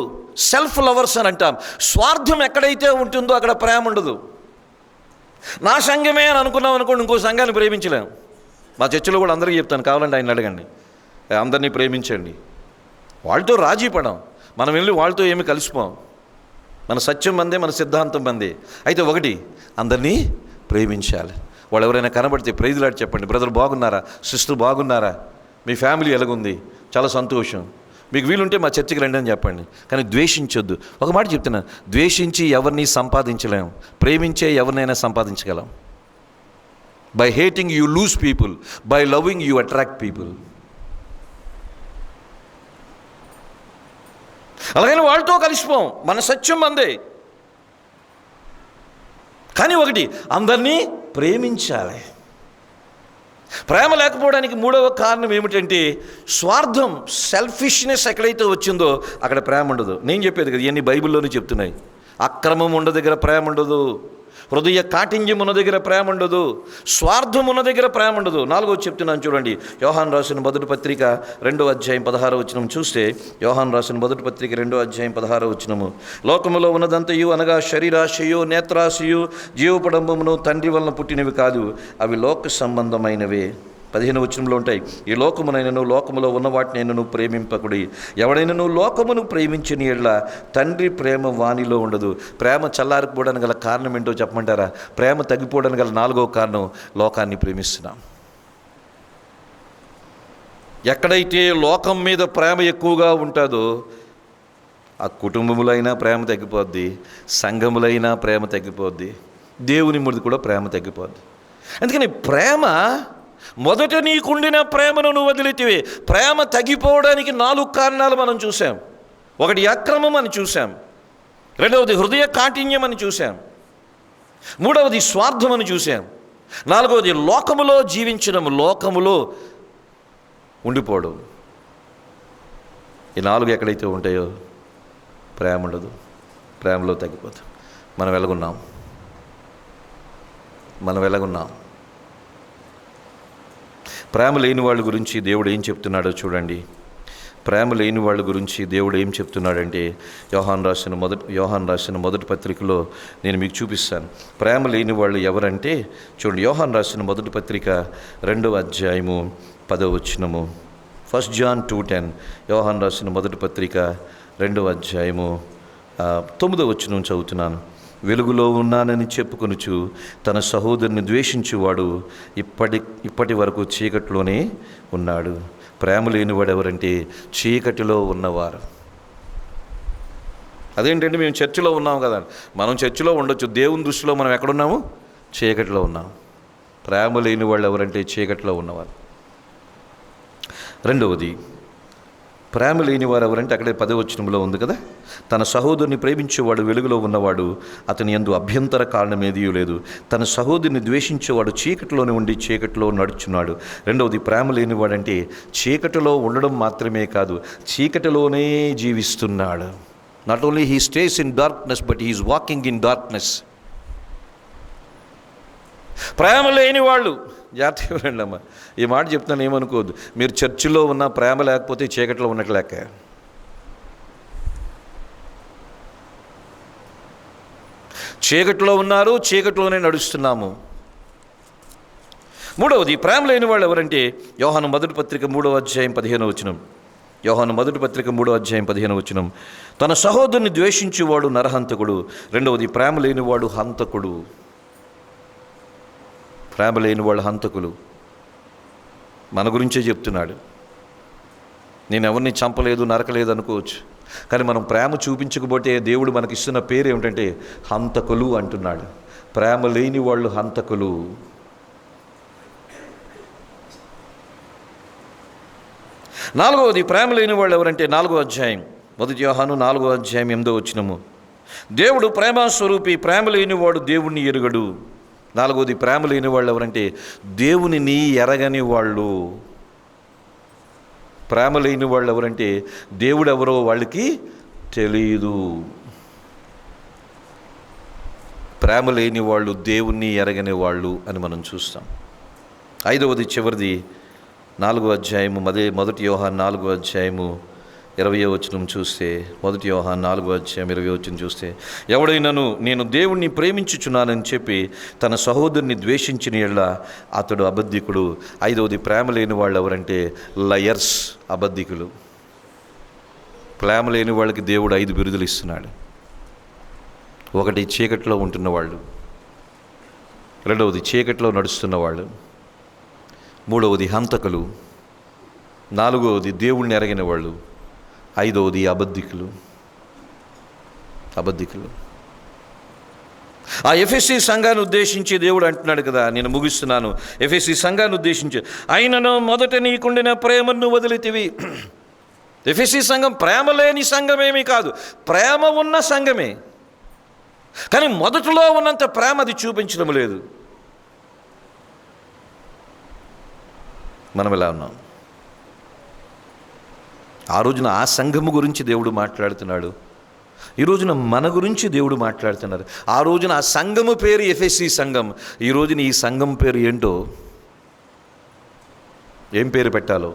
Speaker 1: సెల్ఫ్ లవర్స్ అని అంటాం. స్వార్థం ఎక్కడైతే ఉంటుందో అక్కడ ప్రేమ ఉండదు. నా సంఘమే అని అనుకున్నాం అనుకోండి, ఇంకో సంఘాన్ని ప్రేమించలేము. మా చర్చిలో కూడా అందరికీ చెప్తాను, కావాలంటే ఆయన అడగండి, అందరినీ ప్రేమించండి. వాళ్ళతో రాజీ పడం, మనం వెళ్ళి వాళ్ళతో ఏమి కలిసిపోం. మన సత్యం మందే, మన సిద్ధాంతం మందే. అయితే ఒకటి, అందరినీ ప్రేమించాలి. వాళ్ళు ఎవరైనా కనబడితే ప్రైజ్లాడి చెప్పండి, బ్రదర్ బాగున్నారా, సిస్టర్ బాగున్నారా, మీ ఫ్యామిలీ ఎలాగుంది, చాలా సంతోషం, మీకు వీలుంటే మా చర్చికి రండి అని చెప్పండి. కానీ ద్వేషించొద్దు. ఒక మాట చెప్తున్నా, ద్వేషించి ఎవరిని సంపాదించలేము, ప్రేమించే ఎవరినైనా సంపాదించగలం. By hating you lose people, by loving you attract people. అలాగని వాళ్ళతో కలిసిపోం, మన సత్యం మందే. కానీ ఒకటి, అందరినీ ప్రేమించాలి. ప్రేమ లేకపోవడానికి మూడవ కారణం ఏమిటంటే స్వార్థం, సెల్ఫిష్నెస్ ఎక్కడైతే వచ్చిందో అక్కడ ప్రేమ ఉండదు. నేను చెప్పేది కదా, ఇవన్నీ బైబిల్లోనే చెప్తున్నాయి. అక్రమం ఉన్న దగ్గర ప్రేమ ఉండదు, హృదయ కాఠిన్యం ఉన్న దగ్గర ప్రేమ ఉండదు, స్వార్థం ఉన్న దగ్గర ప్రేమ ఉండదు. 4వ చెప్తున్నాను చూడండి, యోహాను రాసిన మొదటి పత్రిక 2వ అధ్యాయం 16వ వచనం చూస్తే, యోహాను రాసిన మొదటి పత్రిక 2వ అధ్యాయం 16వ వచనము, లోకములో ఉన్నదంతయు అనగా శరీరాశయు, నేత్రాశయు, జీవపడంబమును తండ్రి వలన పుట్టినవి కాదు, అవి లోక సంబంధమైనవే. 15వ వచనంలో ఉంటాయి, ఈ లోకమునైనను లోకములో ఉన్న వాటినైనను ప్రేమింపకుడి, ఎవడైనను లోకమును ప్రేమించని ఎడల తండ్రి ప్రేమ వానిలో ఉండదు. ప్రేమ చల్లారిపోవడానికి గల కారణం ఏంటో చెప్పమంటారా? ప్రేమ తగ్గిపోవడానికి గల 4వ కారణం, లోకాన్ని ప్రేమిస్తున్నాం. ఎక్కడైతే లోకం మీద ప్రేమ ఎక్కువగా ఉంటుందో ఆ కుటుంబములైనా ప్రేమ తగ్గిపోద్ది, సంఘములైనా ప్రేమ తగ్గిపోద్ది, దేవుని ముందు కూడా ప్రేమ తగ్గిపోద్ది. అందుకని ప్రేమ, మొదట నీకుండిన ప్రేమను నువ్వు వదిలితివే. ప్రేమ తగ్గిపోవడానికి 4 కారణాలు మనం చూసాం. ఒకటి అక్రమం అని చూసాం, రెండవది హృదయ కాఠిన్యం అని చూసాం, మూడవది స్వార్థం అని చూసాం, 4వది లోకములో జీవించడం, లోకములో ఉండిపోవడం. ఈ 4 ఎక్కడైతే ఉంటాయో ప్రేమ ఉండదు, ప్రేమలో తగ్గిపోతాం. మనం ఎలాగున్నాం? ప్రేమ లేని వాళ్ళ గురించి దేవుడు ఏం చెప్తున్నాడో చూడండి. ప్రేమ లేని వాళ్ళ గురించి దేవుడు ఏం చెప్తున్నాడంటే, యోహాను రాసిన మొదటి పత్రికలో నేను మీకు చూపిస్తాను. ప్రేమ లేని వాళ్ళు ఎవరంటే చూడండి, యోహాను రాసిన మొదటి పత్రిక 2వ అధ్యాయము 10వ వచనము, 1 John 2:10. యోహాను రాసిన మొదటి పత్రిక 2వ అధ్యాయము 9వ వచనం చదువుతున్నాను. వెలుగులో ఉన్నానని చెప్పుకొనుచు తన సహోదరుని ద్వేషించువాడు ఇప్పటి వరకు చీకటిలోనే ఉన్నాడు. ప్రేమ లేనివాడు ఎవరంటే చీకటిలో ఉన్నవారు. అదేంటంటే మేము చర్చిలో ఉన్నాము కదా, మనం చర్చిలో ఉండొచ్చు, దేవుని దృష్టిలో మనం ఎక్కడున్నాము? చీకటిలో ఉన్నాము. ప్రేమ లేని వాళ్ళు ఎవరంటే చీకటిలో ఉన్నవారు. రెండవది, ప్రేమ లేనివారు ఎవరంటే అక్కడే 10వ వచనంలో ఉంది కదా, తన సహోదరుని ప్రేమించేవాడు వెలుగులో ఉన్నవాడు, అతని యందు అభ్యంతర కారణం ఏదీ లేదు. తన సహోదరుని ద్వేషించేవాడు చీకటిలోనే ఉండి చీకటిలో నడుచున్నాడు. రెండవది, ప్రేమ లేనివాడంటే చీకటిలో ఉండడం మాత్రమే కాదు, చీకటిలోనే జీవిస్తున్నాడు. Not only he stays in darkness, but he is walking in darkness. ప్రేమ లేని వాళ్ళు జాగ్రత్తగా వినండి అమ్మ, ఈ మాట చెప్తాను ఏమనుకోవద్దు. మీరు చర్చిలో ఉన్న ప్రేమ లేకపోతే చీకట్లో ఉన్నట్టు లెక్క. చీకట్లో ఉన్నారు, చీకట్లోనే నడుస్తున్నాము. మూడవది, ప్రేమ లేని వాళ్ళు ఎవరంటే యోహాను మొదటి పత్రిక 3వ అధ్యాయం 15వ వచనం. యోహాను మొదటి పత్రిక 3వ అధ్యాయం 15వ వచనం. తన సహోదరుని ద్వేషించేవాడు నరహంతకుడు. రెండవది, ప్రేమ లేనివాడు హంతకుడు. ప్రేమ లేని వాళ్ళు హంతకులు. మన గురించే చెప్తున్నాడు. నేను ఎవరిని చంపలేదు, నరకలేదు అనుకోవచ్చు, కానీ మనం ప్రేమ చూపించకపోతే దేవుడు మనకిస్తున్న పేరు ఏమిటంటే హంతకులు అంటున్నాడు. ప్రేమ లేని వాళ్ళు హంతకులు. నాలుగవది, ప్రేమ లేని వాళ్ళు ఎవరంటే 4వ అధ్యాయం 1 యోహాను 4వ అధ్యాయం 8వ వచనము. దేవుడు ప్రేమస్వరూపి, ప్రేమ లేనివాడు దేవుణ్ణి ఎరుగడు. నాలుగవది, ప్రేమ లేని వాళ్ళు ఎవరంటే దేవునిని ఎరగని వాళ్ళు. ప్రేమ లేని వాళ్ళు ఎవరంటే దేవుడు ఎవరో వాళ్ళకి తెలియదు. ప్రేమ లేని వాళ్ళు దేవుణ్ణి ఎరగని వాళ్ళు అని మనం చూస్తాం. ఐదవది, చివరిది 4వ అధ్యాయము 1 యోహాను 4వ అధ్యాయము 20వ వచనం చూస్తే, 1 యోహాను 4వ అధ్యాయం 20వ వచనం చూస్తే, ఎవడైనాను నేను దేవుణ్ణి ప్రేమించుచున్నానని చెప్పి తన సహోదరుని ద్వేషించిన యెడల అతడు అబద్ధికుడు. ఐదవది, ప్రేమ లేని వాళ్ళు ఎవరంటే లయర్స్, అబద్ధికులు. ప్రేమ లేని వాళ్ళకి దేవుడు 5 బిరుదులు ఇస్తున్నాడు. ఒకటి, చీకట్లో ఉంటున్న వాళ్ళు. రెండవది, చీకట్లో నడుస్తున్న వాళ్ళు. మూడవది, హంతకులు. నాలుగవది, దేవుణ్ణి ఎరగిన వాళ్ళు. ఐదవది, అబద్ధికులు. ఆ ఎఫెసీ సంఘాన్ని ఉద్దేశించి దేవుడు అంటున్నాడు కదా, నేను ముగిస్తున్నాను. ఎఫెసీ సంఘాన్ని ఉద్దేశించి, అయినను మొదట నీకుండిన ప్రేమను వదిలితివి. ఎఫెసీ సంఘం ప్రేమ లేని సంఘమేమీ కాదు, ప్రేమ ఉన్న సంఘమే. కానీ మొదటిలో ఉన్నంత ప్రేమ అది చూపించడం లేదు. మనం ఎలా ఉన్నాం? ఆ రోజున ఆ సంఘము గురించి దేవుడు మాట్లాడుతున్నాడు, ఈ రోజున మన గురించి దేవుడు మాట్లాడుతున్నారు. ఆ రోజున ఆ సంఘము పేరు ఎఫెసీ సంఘం, ఈ రోజున ఈ సంఘం పేరు ఏంటో, ఏం పేరు పెట్టాలో.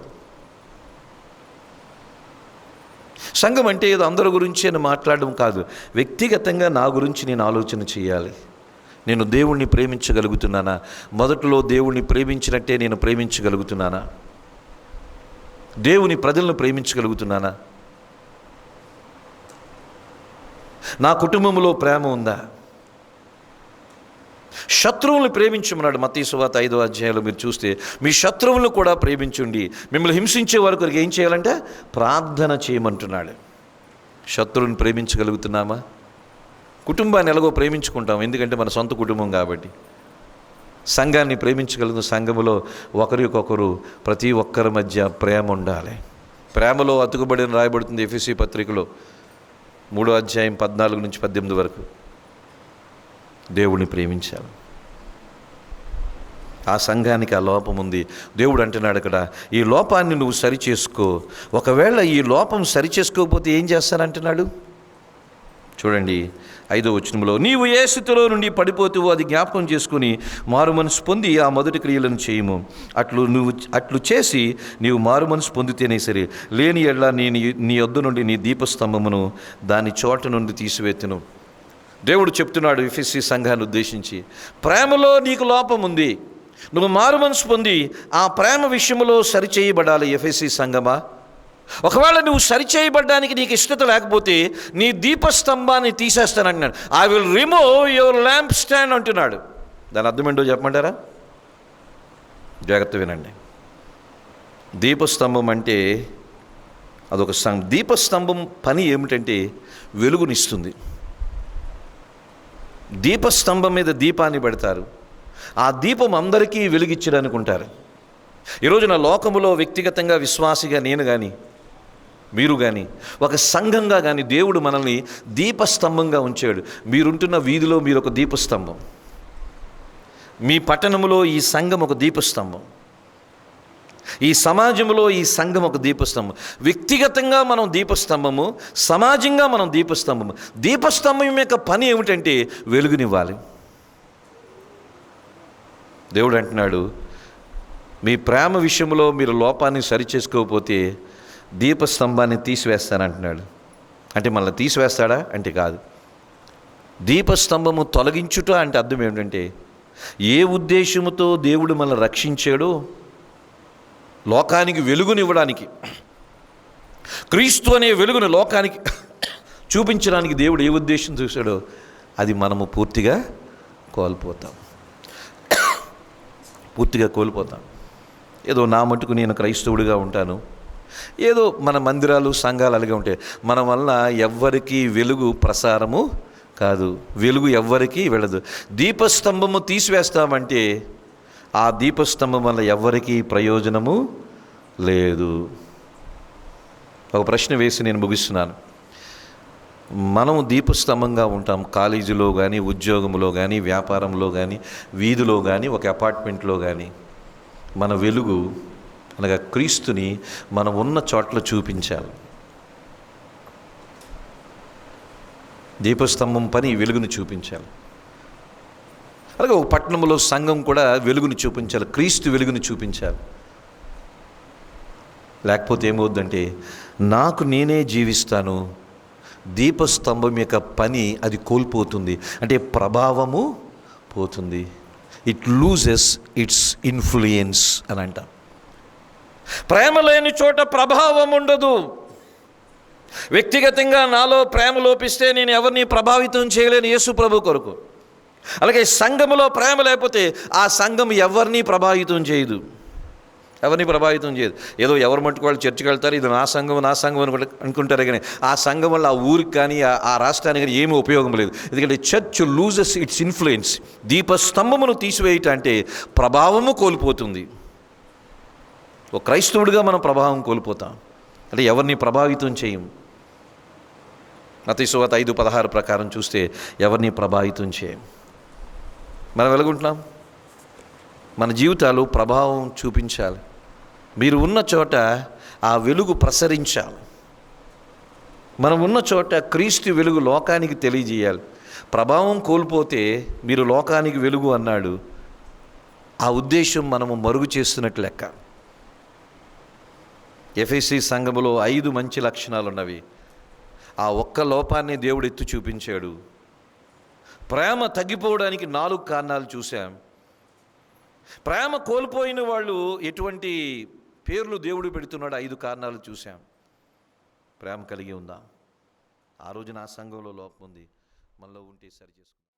Speaker 1: సంఘం అంటే ఏదో అందరి గురించి అని మాట్లాడడం కాదు, వ్యక్తిగతంగా నా గురించి నేను ఆలోచన చేయాలి. నేను దేవుణ్ణి ప్రేమించగలుగుతున్నానా? మొదట్లో దేవుణ్ణి ప్రేమించినట్టే నేను ప్రేమించగలుగుతున్నానా? దేవుని ప్రజలను ప్రేమించగలుగుతున్నానా? నా కుటుంబంలో ప్రేమ ఉందా? శత్రువుల్ని ప్రేమించమన్నాడు మత్తయి సువార్త 5వ అధ్యాయంలో. మీరు చూస్తే మీ శత్రువులను కూడా ప్రేమించండి, మిమ్మల్ని హింసించే వరకు ఏం చేయాలంటే ప్రార్థన చేయమంటున్నాడు. శత్రువుని ప్రేమించగలుగుతున్నామా? కుటుంబాన్ని ఎలాగో ప్రేమించుకుంటాం, ఎందుకంటే మన సొంత కుటుంబం కాబట్టి. సంఘాన్ని ప్రేమించగలుగుతాం. సంఘములో ఒకరికొకరు ప్రతి ఒక్కరి మధ్య ప్రేమ ఉండాలి. ప్రేమలో అతుకుబడిన రాయబడుతుంది ఎఫెసీ పత్రికలో 3వ అధ్యాయం 14 నుంచి 18 వరకు. దేవుడిని ప్రేమించాలి. ఆ సంఘానికి ఆ లోపం ఉంది. దేవుడు అంటున్నాడు అక్కడ, ఈ లోపాన్ని నువ్వు సరిచేసుకో. ఒకవేళ ఈ లోపం సరిచేసుకోకపోతే ఏం చేస్తానంటున్నాడు చూడండి 5వ వచనంలో, నీవు ఏ స్థితిలో నుండి పడిపోతావో అది జ్ఞాపకం చేసుకుని మారు మనసు పొంది ఆ మొదటి క్రియలను చేయము. అట్లు చేసి నీవు మారు మనసు పొందితేనే సరే, లేని ఎడ్ల నేను నీ యొద్ద నుండి నీ దీపస్తంభమును దాని చోట నుండి తీసివేతును. దేవుడు చెప్తున్నాడు ఎఫెసీ సంఘాన్ని ఉద్దేశించి, ప్రేమలో నీకు లోపం ఉంది, నువ్వు మారు మనసు పొంది ఆ ప్రేమ విషయంలో సరిచేయబడాలి. ఎఫెసీ సంఘమా, ఒకవేళ నువ్వు సరిచేయబడ్డానికి నీకు ఇష్టత లేకపోతే నీ దీపస్తంభాన్ని తీసేస్తానంటున్నాడు. I will remove your lamp stand అంటున్నాడు. దాని అర్థం ఏంటో చెప్పమంటారా? జాగ్రత్త వినండి. దీపస్తంభం అంటే అదొక దీపస్తంభం పని ఏమిటంటే వెలుగునిస్తుంది. దీపస్తంభం మీద దీపాన్ని పెడతారు, ఆ దీపం అందరికీ వెలుగిచ్చడానికి ఉంటారు. ఈరోజున లోకములో వ్యక్తిగతంగా విశ్వాసిగా నేను కానీ మీరు కానీ ఒక సంఘంగా కానీ దేవుడు మనల్ని దీపస్తంభంగా ఉంచాడు. మీరుంటున్న వీధిలో మీరు ఒక దీపస్తంభం, మీ పట్టణంలో ఈ సంఘం ఒక దీపస్తంభం, ఈ సమాజంలో ఈ సంఘం ఒక దీపస్తంభం. వ్యక్తిగతంగా మనం దీపస్తంభము, సమాజంగా మనం దీపస్తంభము. దీపస్తంభం యొక్క పని ఏమిటంటే వెలుగునివ్వాలి. దేవుడు అంటున్నాడు, మీ ప్రేమ విషయంలో మీరు లోపాన్ని సరిచేసుకోకపోతే దీపస్తంభాన్ని తీసివేస్తానంటున్నాడు. అంటే మళ్ళీ తీసివేస్తాడా అంటే కాదు. దీపస్తంభము తొలగించుట అంటే అర్థం ఏమిటంటే, ఏ ఉద్దేశముతో దేవుడు మనల్ని రక్షించాడో, లోకానికి వెలుగునివ్వడానికి, క్రీస్తు అనే వెలుగును లోకానికి చూపించడానికి దేవుడు ఏ ఉద్దేశం చూశాడో అది మనము పూర్తిగా కోల్పోతాం. ఏదో నా మటుకు నేను క్రైస్తవుడిగా ఉంటాను, ఏదో మన మందిరాలు సంఘాలు అలాగే ఉంటాయి, మన వల్ల ఎవ్వరికీ వెలుగు ప్రసారము కాదు, వెలుగు ఎవ్వరికీ వెళ్ళదు. దీపస్తంభము తీసివేస్తామంటే ఆ దీపస్తంభం వల్ల ఎవ్వరికీ ప్రయోజనము లేదు. ఒక ప్రశ్న వేసి నేను ముగిస్తున్నాను. మనం దీపస్తంభంగా ఉంటాం, కాలేజీలో కానీ, ఉద్యోగంలో కానీ, వ్యాపారంలో కానీ, వీధిలో కానీ, ఒక అపార్ట్మెంట్లో కానీ. మన వెలుగు అనగా క్రీస్తుని మనం ఉన్న చోట్ల చూపించాలి. దీపస్తంభం పని వెలుగును చూపించాలి. అలాగే ఒక పట్టణంలో సంఘం కూడా వెలుగును చూపించాలి, క్రీస్తు వెలుగును చూపించాలి. లేకపోతే ఏమవుద్దంటే, నాకు నేనే జీవిస్తాను, దీపస్తంభం యొక్క పని అది కోల్పోతుంది, అంటే ప్రభావము పోతుంది. ఇట్ లూజెస్ ఇట్స్ ఇన్ఫ్లుయెన్స్ అని అంట. ప్రేమ లేని చోట ప్రభావం ఉండదు. వ్యక్తిగతంగా నాలో ప్రేమ లోపిస్తే నేను ఎవరిని ప్రభావితం చేయలేను యేసు ప్రభు కొరకు. అలాగే సంఘములో ప్రేమ లేకపోతే ఆ సంఘం ఎవరిని ప్రభావితం చేయదు. ఏదో ఎవరు మట్టుకు వాళ్ళు చర్చికి వెళ్తారు, ఇది నా సంఘం అనుకుంటారు, కానీ ఆ సంఘం వల్ల ఆ ఊరికి కానీ ఆ రాష్ట్రానికి కానీ ఏమీ ఉపయోగం లేదు. ఎందుకంటే చర్చ్ లూజెస్ ఇట్స్ ఇన్ఫ్లుయెన్స్. దీపస్తంభమును తీసివేయటం అంటే ప్రభావము కోల్పోతుంది. ఒక క్రైస్తవుడిగా మనం ప్రభావం కోల్పోతాం, అంటే ఎవరిని ప్రభావితం చేయం. మత్తయి సువార్త 5:16 ప్రకారం చూస్తే ఎవరిని ప్రభావితం చేయం. మనం వెలుగుంటున్నాం, మన జీవితాలు ప్రభావం చూపించాలి. మీరు ఉన్న చోట ఆ వెలుగు ప్రసరించాలి. మనం ఉన్న చోట క్రీస్తు వెలుగు లోకానికి తెలియజేయాలి. ప్రభావం కోల్పోతే మీరు లోకానికి వెలుగు అన్నాడు, ఆ ఉద్దేశం మనము మరుగు చేస్తున్నట్లు లెక్క. ఎఫెసీ సంఘములో 5 మంచి లక్షణాలు ఉన్నవి. ఆ ఒక్క లోపాన్ని దేవుడు ఎత్తి చూపించాడు. ప్రేమ తగ్గిపోవడానికి 4 కారణాలు చూశాం. ప్రేమ కోల్పోయిన వాళ్ళు ఎటువంటి పేర్లు దేవుడు పెడుతున్నాడు 5 కారణాలు చూశాం. ప్రేమ కలిగి ఉందాం. ఆ రోజున ఆ సంఘంలో లోపం ఉంది, మనలో ఉంటే సరి చేసుకుందాం.